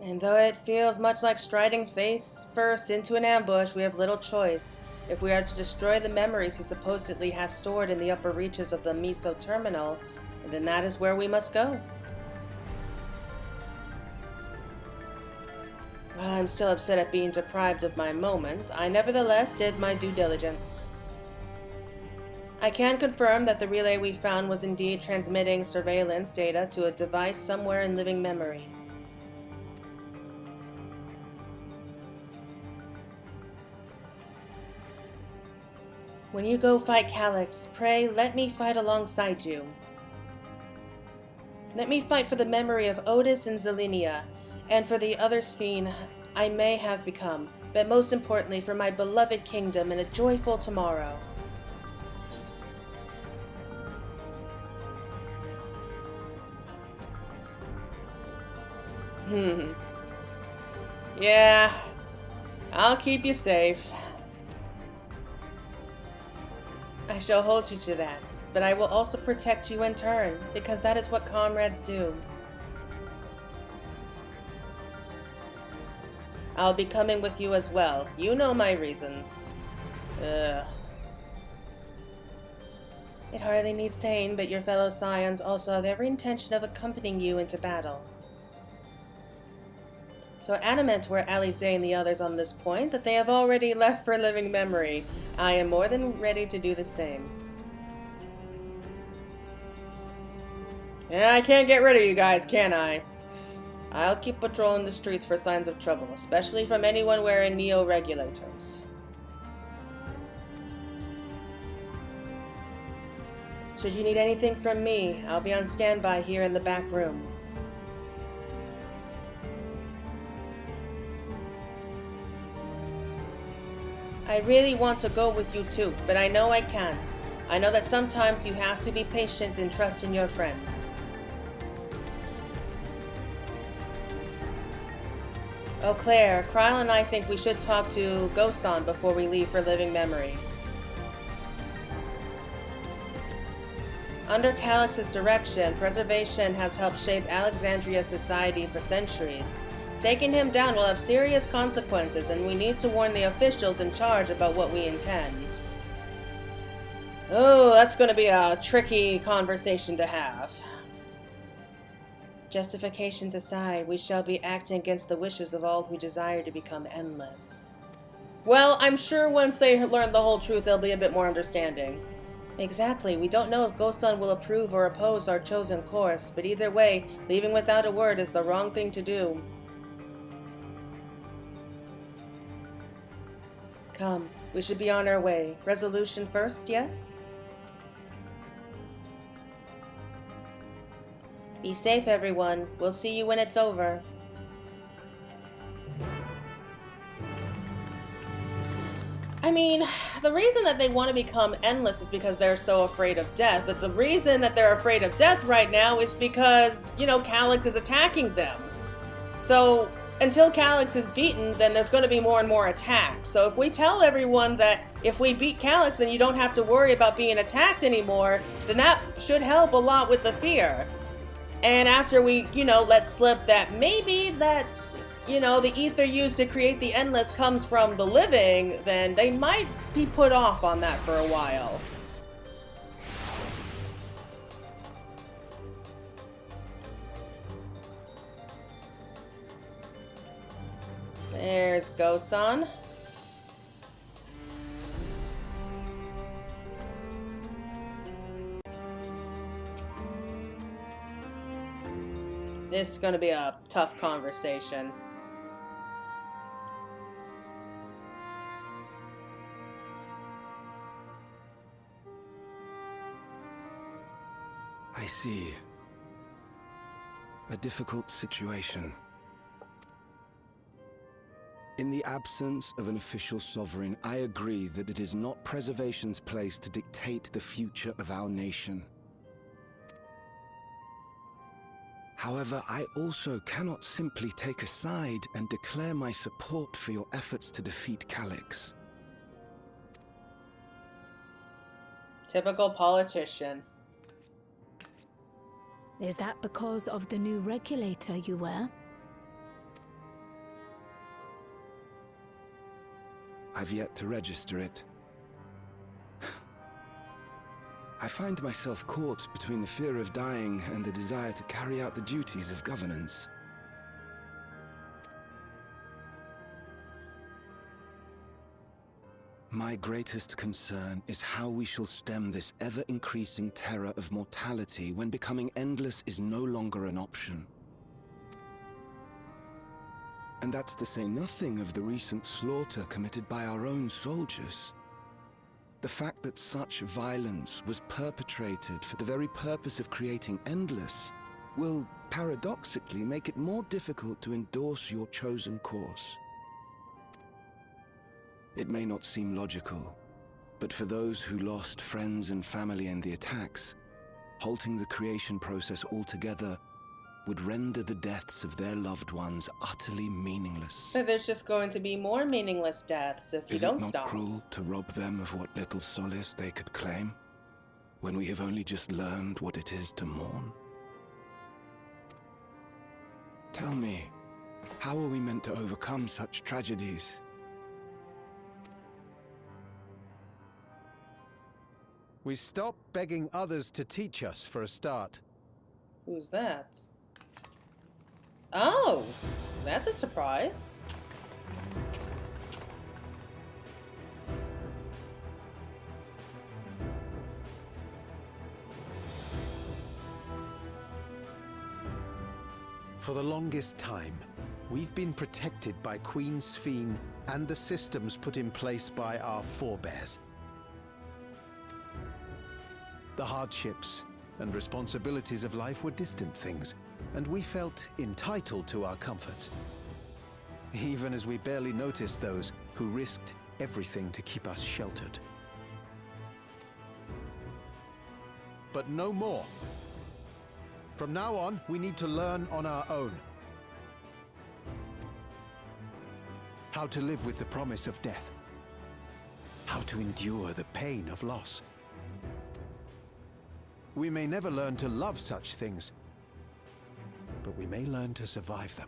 [SPEAKER 1] And though it feels much like striding face first into an ambush, we have little choice. If we are to destroy the memories he supposedly has stored in the upper reaches of the Miso terminal, then that is where we must go. While I'm still upset at being deprived of my moment, I nevertheless did my due diligence. I can confirm that the relay we found was indeed transmitting surveillance data to a device somewhere in living memory. When you go fight Calyx, pray let me fight alongside you. Let me fight for the memory of Otis and Zelenia, and for the other Sphene I may have become, but most importantly for my beloved kingdom and a joyful tomorrow. Yeah, I'll keep you safe. I shall hold you to that, but I will also protect you in turn, because that is what comrades do. I'll be coming with you as well. You know my reasons. Ugh. It hardly needs saying, but your fellow scions also have every intention of accompanying you into battle. So adamant were Alize and the others on this point that they have already left for living memory. I am more than ready to do the same. Yeah, I can't get rid of you guys, can I? I'll keep patrolling the streets for signs of trouble, especially from anyone wearing neo-regulators. Should you need anything from me, I'll be on standby here in the back room. I really want to go with you too, but I know I can't. I know that sometimes you have to be patient and trust in your friends. Oh, Claire, Kryle and I think we should talk to Gosan before we leave for living memory. Under Calyx's direction, preservation has helped shape Alexandria's society for centuries. Taking him down will have serious consequences, and we need to warn the officials in charge about what we intend. Oh, that's going to be a tricky conversation to have. Justifications aside, we shall be acting against the wishes of all who desire to become endless. Well, I'm sure once they learn the whole truth, they'll be a bit more understanding. Exactly. We don't know if Gosan will approve or oppose our chosen course, but either way, leaving without a word is the wrong thing to do. Come, we should be on our way. Resolution first, yes? Be safe, everyone. We'll see you when it's over. I mean, the reason that they want to become endless is because they're so afraid of death, but the reason that they're afraid of death right now is because, you know, Calyx is attacking them. So, until Calyx is beaten, then there's going to be more and more attacks. So if we tell everyone that if we beat Calyx, then you don't have to worry about being attacked anymore, then that should help a lot with the fear. And after we, you know, let slip that maybe that's, you know, the ether used to create the endless comes from the living, then they might be put off on that for a while. There's Gosan. This is going to be a tough conversation.
[SPEAKER 6] I see. A difficult situation. In the absence of an official sovereign, I agree that it is not Preservation's place to dictate the future of our nation. However, I also cannot simply take a side and declare my support for your efforts to defeat Calyx.
[SPEAKER 1] Typical politician.
[SPEAKER 5] Is that because of the new regulator you wear?
[SPEAKER 6] I've yet to register it. I find myself caught between the fear of dying and the desire to carry out the duties of governance. My greatest concern is how we shall stem this ever-increasing terror of mortality when becoming endless is no longer an option. And that's to say nothing of the recent slaughter committed by our own soldiers. The fact that such violence was perpetrated for the very purpose of creating endless will, paradoxically, make it more difficult to endorse your chosen course. It may not seem logical, but for those who lost friends and family in the attacks, halting the creation process altogether would render the deaths of their loved ones utterly meaningless.
[SPEAKER 1] So there's just going to be more meaningless deaths if you don't stop.
[SPEAKER 6] Is it not cruel to rob them of what little solace they could claim, when we have only just learned what it is to mourn? Tell me, how are we meant to overcome such tragedies?
[SPEAKER 7] We stop begging others to teach us for a start.
[SPEAKER 1] Who's that? Oh, that's a surprise.
[SPEAKER 7] For the longest time, we've been protected by Queen Sphene and the systems put in place by our forebears. The hardships and responsibilities of life were distant things, and we felt entitled to our comforts, even as we barely noticed those who risked everything to keep us sheltered. But no more. From now on, we need to learn on our own. How to live with the promise of death. How to endure the pain of loss. We may never learn to love such things, but we may learn to survive them.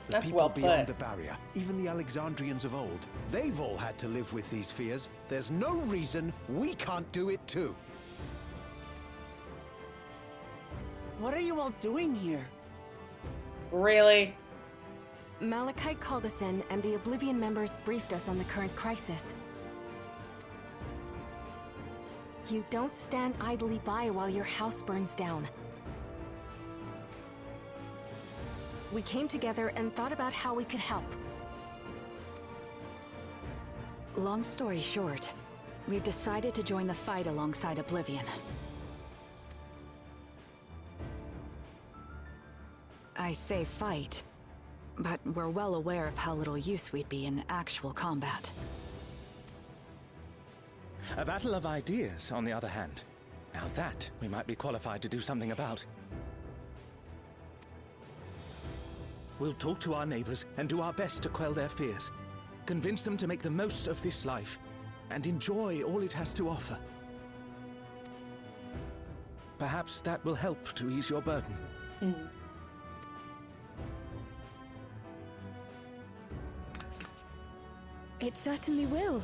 [SPEAKER 7] The
[SPEAKER 1] That's
[SPEAKER 7] people
[SPEAKER 1] well put.
[SPEAKER 7] beyond the barrier, even the Alexandrians of old, they've all had to live with these fears. There's no reason we can't do it too.
[SPEAKER 4] What are you all doing here?
[SPEAKER 1] Really?
[SPEAKER 8] Malachite called us in, and the Oblivion members briefed us on the current crisis. You don't stand idly by while your house burns down. We came together and thought about how we could help.
[SPEAKER 9] Long story short, we've decided to join the fight alongside Oblivion. I say fight, but we're well aware of how little use we'd be in actual combat.
[SPEAKER 10] A battle of ideas, on the other hand. Now that we might be qualified to do something about. We'll talk to our neighbors and do our best to quell their fears. Convince them to make the most of this life and enjoy all it has to offer. Perhaps that will help to ease your burden.
[SPEAKER 5] It certainly will.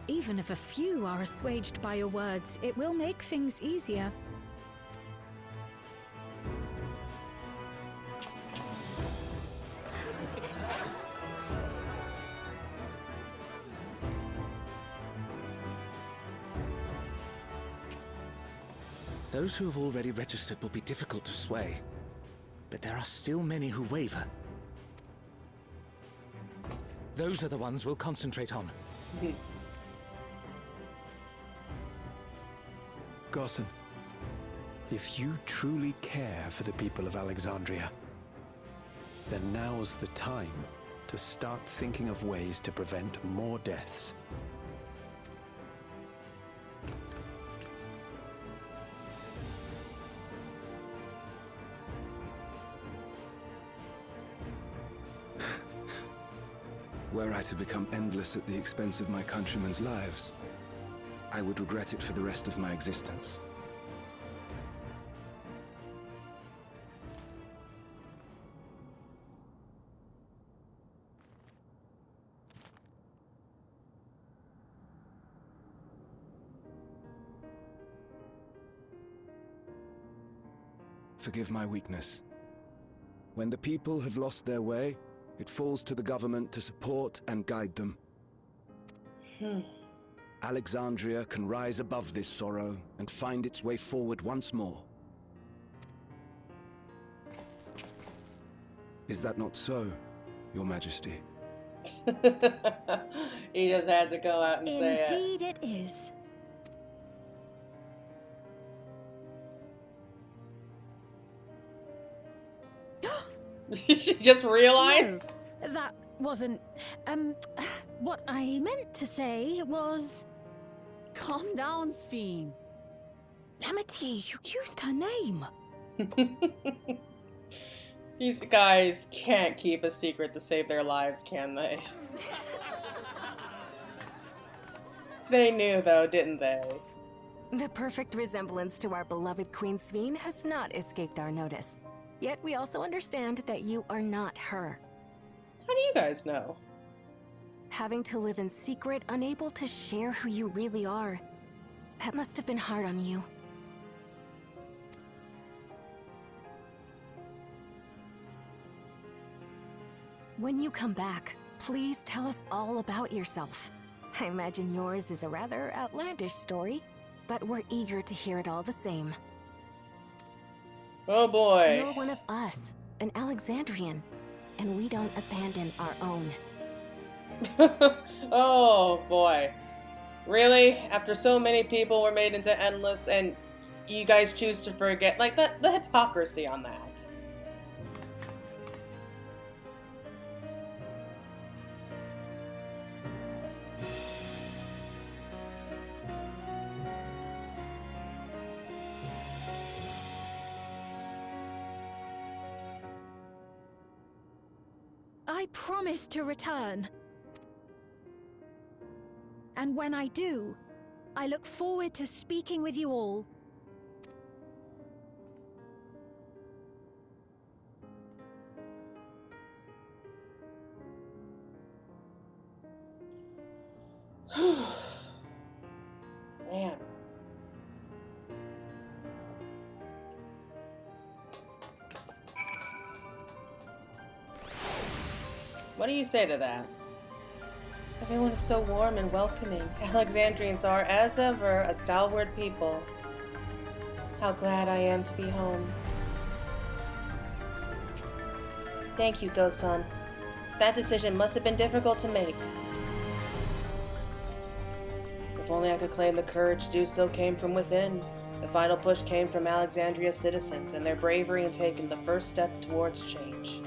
[SPEAKER 5] Even if a few are assuaged by your words, it will make things easier.
[SPEAKER 10] Those who have already registered will be difficult to sway, but there are still many who waver. Those are the ones we'll concentrate on.
[SPEAKER 7] Garson, if you truly care for the people of Alexandria, then now's the time to start thinking of ways to prevent more deaths.
[SPEAKER 6] Were I to become endless at the expense of my countrymen's lives, I would regret it for the rest of my existence. Forgive my weakness. When the people have lost their way, it falls to the government to support and guide them. Alexandria can rise above this sorrow and find its way forward once more. Is that not so, Your Majesty?
[SPEAKER 1] He just had to go out and say it.
[SPEAKER 5] Indeed it is.
[SPEAKER 1] She just realized?
[SPEAKER 5] No, that wasn't... what I meant to say was...
[SPEAKER 4] Calm down, Sphene.
[SPEAKER 5] Amity, you used her name.
[SPEAKER 1] These guys can't keep a secret to save their lives, can they? They knew, though, didn't they?
[SPEAKER 8] The perfect resemblance to our beloved Queen Sphene has not escaped our notice. Yet we also understand that you are not her.
[SPEAKER 1] How do you guys know?
[SPEAKER 8] Having to live in secret, unable to share who you really are. That must have been hard on you. When you come back, please tell us all about yourself. I imagine yours is a rather outlandish story, but we're eager to hear it all the same.
[SPEAKER 1] Oh boy.
[SPEAKER 8] You're one of us, an Alexandrian, and we don't abandon our own.
[SPEAKER 1] Oh boy. Really? After so many people were made into endless and you guys choose to forget? Like, the hypocrisy on that.
[SPEAKER 5] I promise to return. And when I do, I look forward to speaking with you all.
[SPEAKER 1] Man. What do you say to that? Everyone is so warm and welcoming. Alexandrians are, as ever, a stalwart people. How glad I am to be home. Thank you, Go-san. That decision must have been difficult to make. If only I could claim the courage to do so came from within. The final push came from Alexandria's citizens and their bravery in taking the first step towards change.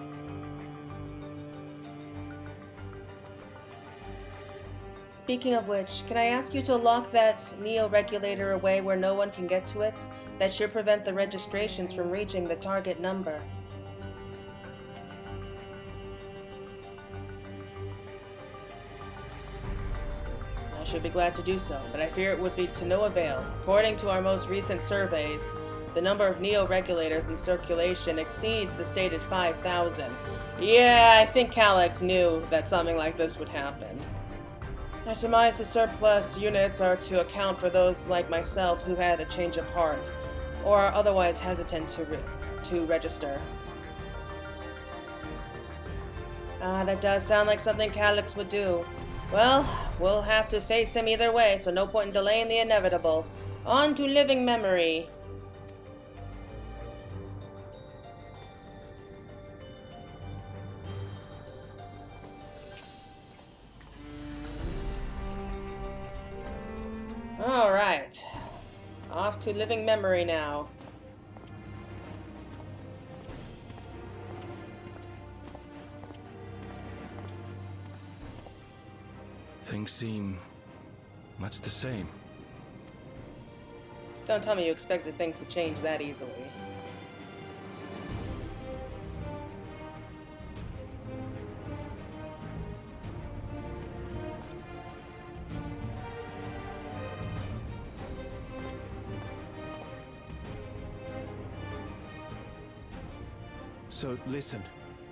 [SPEAKER 1] Speaking of which, can I ask you to lock that Neo-regulator away where no one can get to it? That should prevent the registrations from reaching the target number. I should be glad to do so, but I fear it would be to no avail. According to our most recent surveys, the number of Neo-regulators in circulation exceeds the stated 5,000. Yeah, I think Calyx knew that something like this would happen. I surmise the surplus units are to account for those like myself who had a change of heart, or are otherwise hesitant to register. That does sound like something Calyx would do. Well, we'll have to face him either way, so no point in delaying the inevitable. On to living memory. off to living memory now.
[SPEAKER 10] Things seem much the same.
[SPEAKER 1] Don't tell me you expected things to change that easily.
[SPEAKER 7] So listen,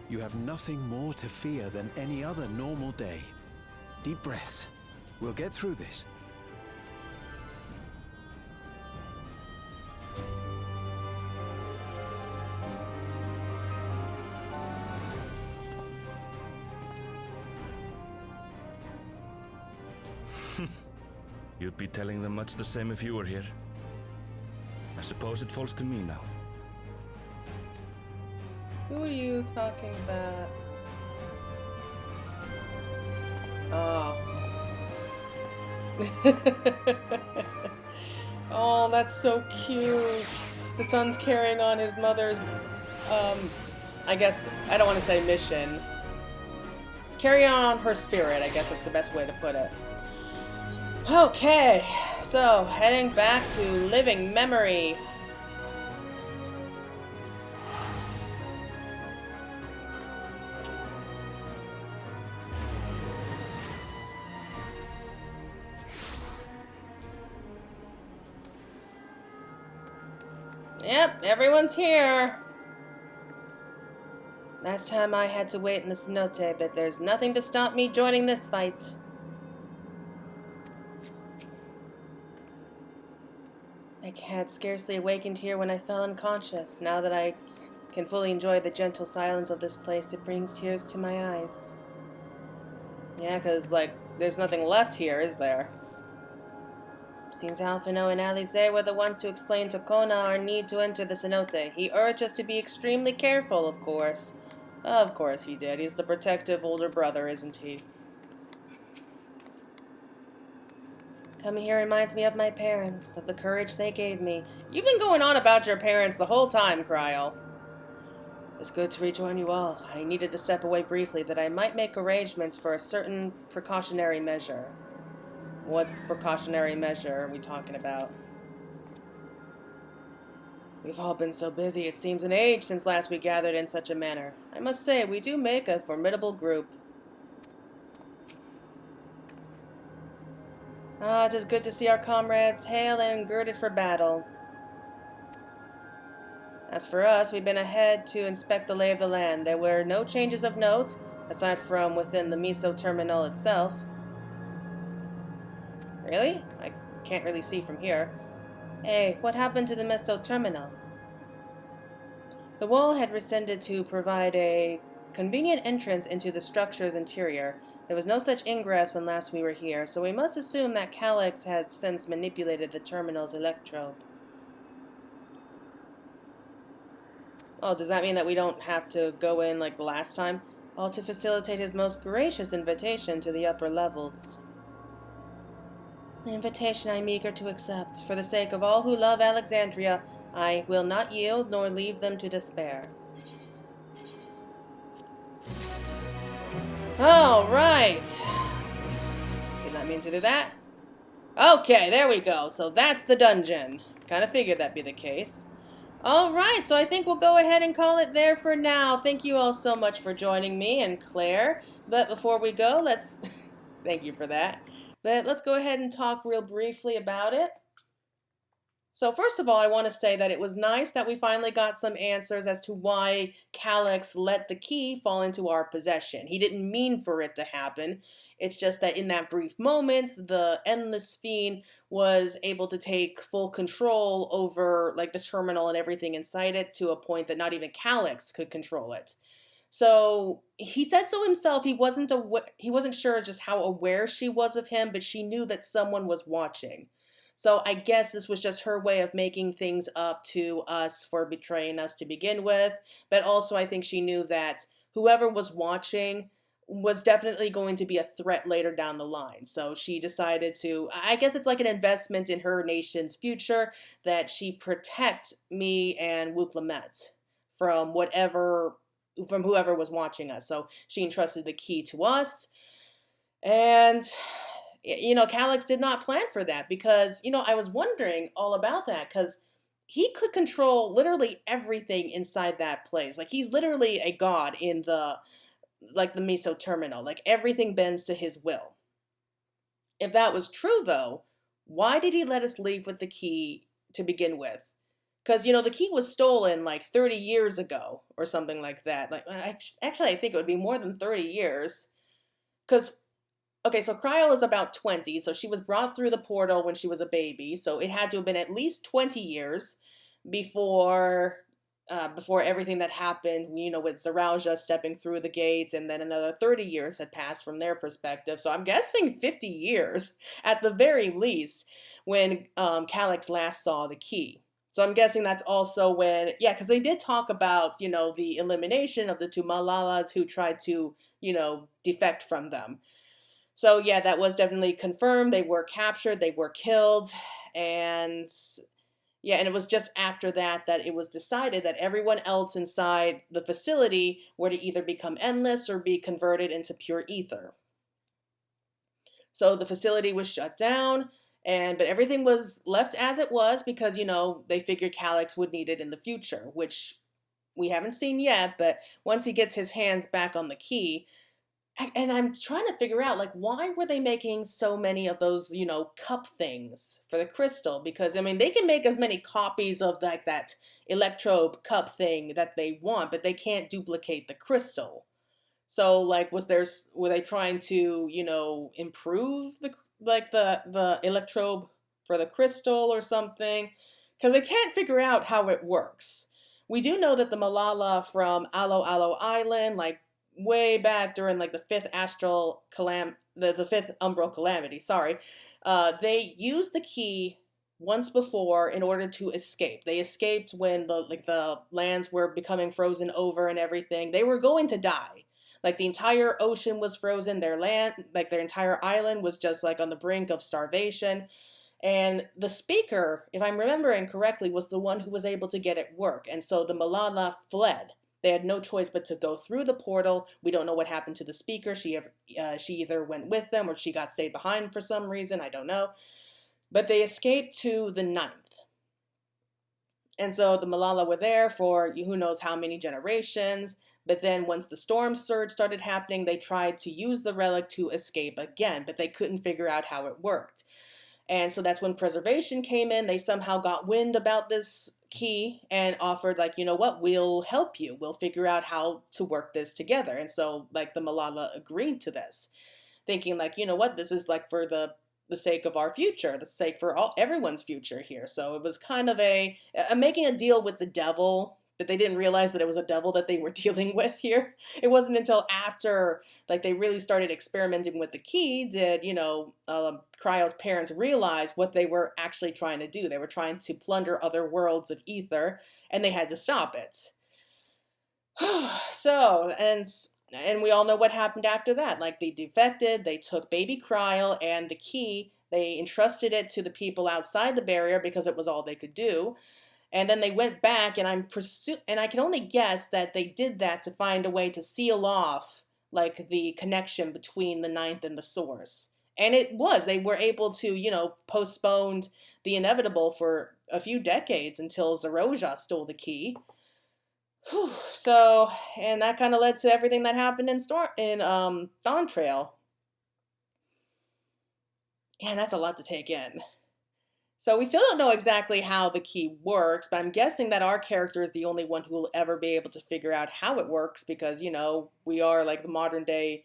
[SPEAKER 7] you have nothing more to fear than any other normal day. Deep breaths. We'll get through this.
[SPEAKER 10] You'd be telling them much the same if you were here. I suppose it falls to me now.
[SPEAKER 1] Who are you talking about? Oh. Oh, that's so cute. The son's carrying on his mother's, I guess, I don't want to say mission. Carry on her spirit, I guess that's the best way to put it. Okay, so heading back to living memory. Yep, everyone's here. Last time I had to wait in the cenote, but there's nothing to stop me joining this fight. I had scarcely awakened here when I fell unconscious. Now that I can fully enjoy the gentle silence of this place, it brings tears to my eyes. Yeah, because, like, there's nothing left here, is there? Seems Alphino and Alize were the ones to explain to Kona our need to enter the cenote. He urged us to be extremely careful, of course. Of course he did. He's the protective older brother, isn't he? Coming here reminds me of my parents, of the courage they gave me. You've been going on about your parents the whole time, Kryl. It's good to rejoin you all. I needed to step away briefly that I might make arrangements for a certain precautionary measure. What precautionary measure are we talking about? We've all been so busy, it seems an age since last we gathered in such a manner. I must say, we do make a formidable group. Ah, it is good to see our comrades hale and girded for battle. As for us, we've been ahead to inspect the lay of the land. There were no changes of note, aside from within the Miso terminal itself. Really? I can't really see from here. Hey, what happened to the Miso terminal? The wall had rescinded to provide a convenient entrance into the structure's interior. There was no such ingress when last we were here, so we must assume that Calyx had since manipulated the terminal's electrobe. Oh, does that mean that we don't have to go in like the last time? All to facilitate his most gracious invitation to the upper levels. An invitation I'm eager to accept. For the sake of all who love Alexandria, I will not yield nor leave them to despair. Alright. Did not mean to do that. Okay, there we go. So that's the dungeon. Kind of figured that'd be the case. Alright, so I think we'll go ahead and call it there for now. Thank you all so much for joining me and Claire. But before we go, let's... Thank you for that. But let's go ahead and talk real briefly about it. So first of all, I want to say that it was nice that we finally got some answers as to why Calyx let the key fall into our possession. He didn't mean for it to happen. It's just that in that brief moment, the Endless Fiend was able to take full control over like the terminal and everything inside it to a point that not even Calyx could control it. So he said so himself. He wasn't sure just how aware she was of him, but she knew that someone was watching. So I guess this was just her way of making things up to us for betraying us to begin with. But also I think she knew that whoever was watching was definitely going to be a threat later down the line. So she decided to, I guess it's like an investment in her nation's future, that she protect me and Wuklemet from from whoever was watching us. So she entrusted the key to us. And, Calyx did not plan for that because, I was wondering all about that because he could control literally everything inside that place. Like, he's literally a god in the Meso Terminal. Like, everything bends to his will. If that was true, though, why did he let us leave with the key to begin with? Because, the key was stolen like 30 years ago or something like that. Like, actually, I think it would be more than 30 years. Because, okay, so Cryo is about 20, so she was brought through the portal when she was a baby. So it had to have been at least 20 years before everything that happened, with Zaralja stepping through the gates, and then another 30 years had passed from their perspective. So I'm guessing 50 years at the very least when Calyx last saw the key. So I'm guessing that's also when, yeah, because they did talk about, the elimination of the two Malalas who tried to, defect from them. So yeah, that was definitely confirmed. They were captured, they were killed, and yeah, and it was just after that it was decided that everyone else inside the facility were to either become endless or be converted into pure ether. So the facility was shut down, but everything was left as it was because, they figured Calyx would need it in the future, which we haven't seen yet, but once he gets his hands back on the key, and I'm trying to figure out, like, why were they making so many of those, cup things for the crystal? Because, they can make as many copies of, like, that electrode cup thing that they want, but they can't duplicate the crystal. So, like, were they trying to, improve the electrode for the crystal or something? Because they can't figure out how it works. We do know that the Malala from Alo Alo Island, like, way back during like the fifth the fifth umbral calamity, they used the key once before in order to escape. They escaped when the lands were becoming frozen over and everything. They were going to die. Like, the entire ocean was frozen, their entire island was just like on the brink of starvation. And the speaker, if I'm remembering correctly, was the one who was able to get it work. And so the Malala fled. They had no choice but to go through the portal. We don't know what happened to the speaker. She either went with them or she stayed behind for some reason. I don't know. But they escaped to the 9th. And so the Malala were there for who knows how many generations. But then once the storm surge started happening, they tried to use the relic to escape again, but they couldn't figure out how it worked. And so that's when preservation came in. They somehow got wind about this key and offered, like, you know what, we'll help you. We'll figure out how to work this together. And so, like, the Malala agreed to this, thinking, like, you know what, this is like for the sake of our future, the sake for everyone's future here. So it was kind of making a deal with the devil, but they didn't realize that it was a devil that they were dealing with here. It wasn't until after, like, they really started experimenting with the key did, Cryo's parents realize what they were actually trying to do. They were trying to plunder other worlds of ether, and they had to stop it. So, and we all know what happened after that. Like, they defected, they took baby Cryo and the key, they entrusted it to the people outside the barrier because it was all they could do. And then they went back, and I can only guess that they did that to find a way to seal off, like, the connection between the 9th and the source. And they were able to, postpone the inevitable for a few decades until Zaralja stole the key. Whew. So, and that kind of led to everything that happened in Dawn Trail. And that's a lot to take in. So we still don't know exactly how the key works, but I'm guessing that our character is the only one who will ever be able to figure out how it works because, we are like the modern day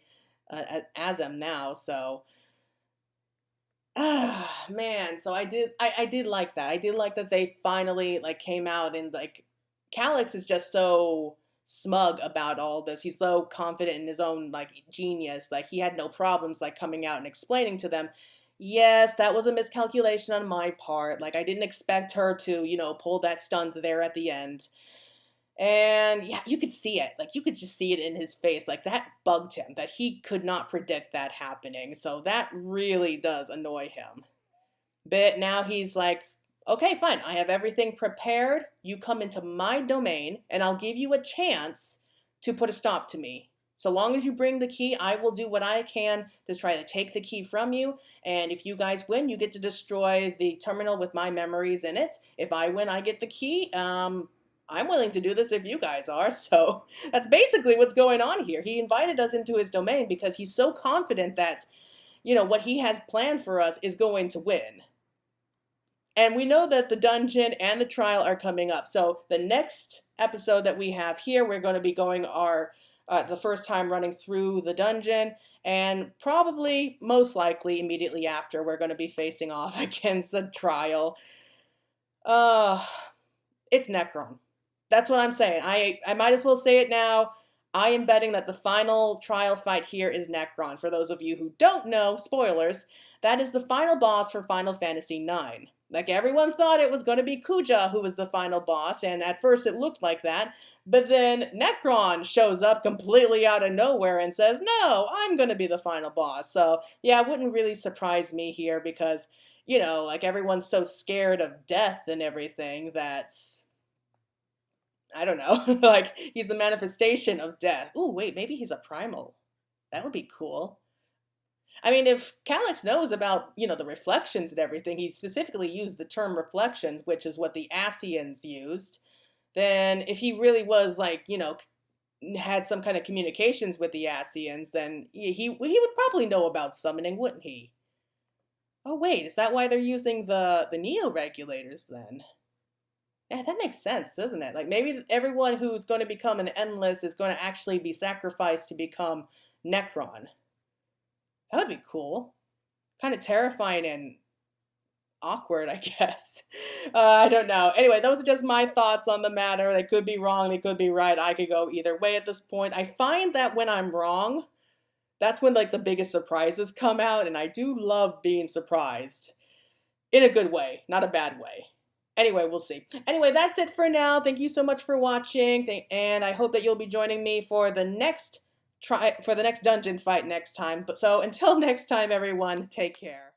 [SPEAKER 1] Azem now, so. Man, so I did like that. I did like that they finally, like, came out and, like, Calyx is just so smug about all this. He's so confident in his own, like, genius. Like, he had no problems, like, coming out and explaining to them, yes, that was a miscalculation on my part. Like, I didn't expect her to, pull that stunt there at the end. And yeah, you could see it. Like, you could just see it in his face. Like, that bugged him, that he could not predict that happening. So that really does annoy him. But now he's like, okay, fine. I have everything prepared. You come into my domain, and I'll give you a chance to put a stop to me. So long as you bring the key, I will do what I can to try to take the key from you. And if you guys win, you get to destroy the terminal with my memories in it. If I win, I get the key. I'm willing to do this if you guys are. So that's basically what's going on here. He invited us into his domain because he's so confident that, you know, what he has planned for us is going to win. And we know that the dungeon and the trial are coming up. So the next episode that we have here, we're going to be going the first time running through the dungeon. And probably, most likely, immediately after, we're going to be facing off against the trial. It's Necron. That's what I'm saying. I might as well say it now. I am betting that the final trial fight here is Necron. For those of you who don't know, spoilers, that is the final boss for Final Fantasy IX. Like, everyone thought it was going to be Kuja who was the final boss, and at first it looked like that. But then Necron shows up completely out of nowhere and says, no, I'm going to be the final boss. So, yeah, it wouldn't really surprise me here because, you know, like, everyone's so scared of death and everything that, I don't know, like, he's the manifestation of death. Ooh, wait, maybe he's a primal. That would be cool. I mean, if Calyx knows about, you know, the reflections and everything, he specifically used the term reflections, which is what the Ascians used, then if he really was, like, you know, had some kind of communications with the Ascians, then he would probably know about summoning, wouldn't he? Oh, wait, is that why they're using the Neo-regulators, then? Yeah, that makes sense, doesn't it? Like, maybe everyone who's going to become an Endless is going to actually be sacrificed to become Necron. That would be cool. Kind of terrifying and awkward, I guess. I don't know. Anyway, those are just my thoughts on the matter. They could be wrong, they could be right. I could go either way at this point. I find that when I'm wrong, that's when, like, the biggest surprises come out, and I do love being surprised. In a good way, not a bad way. Anyway, we'll see. Anyway, that's it for now. Thank you so much for watching, and I hope that you'll be joining me for the next dungeon fight next time. So until next time, everyone, take care.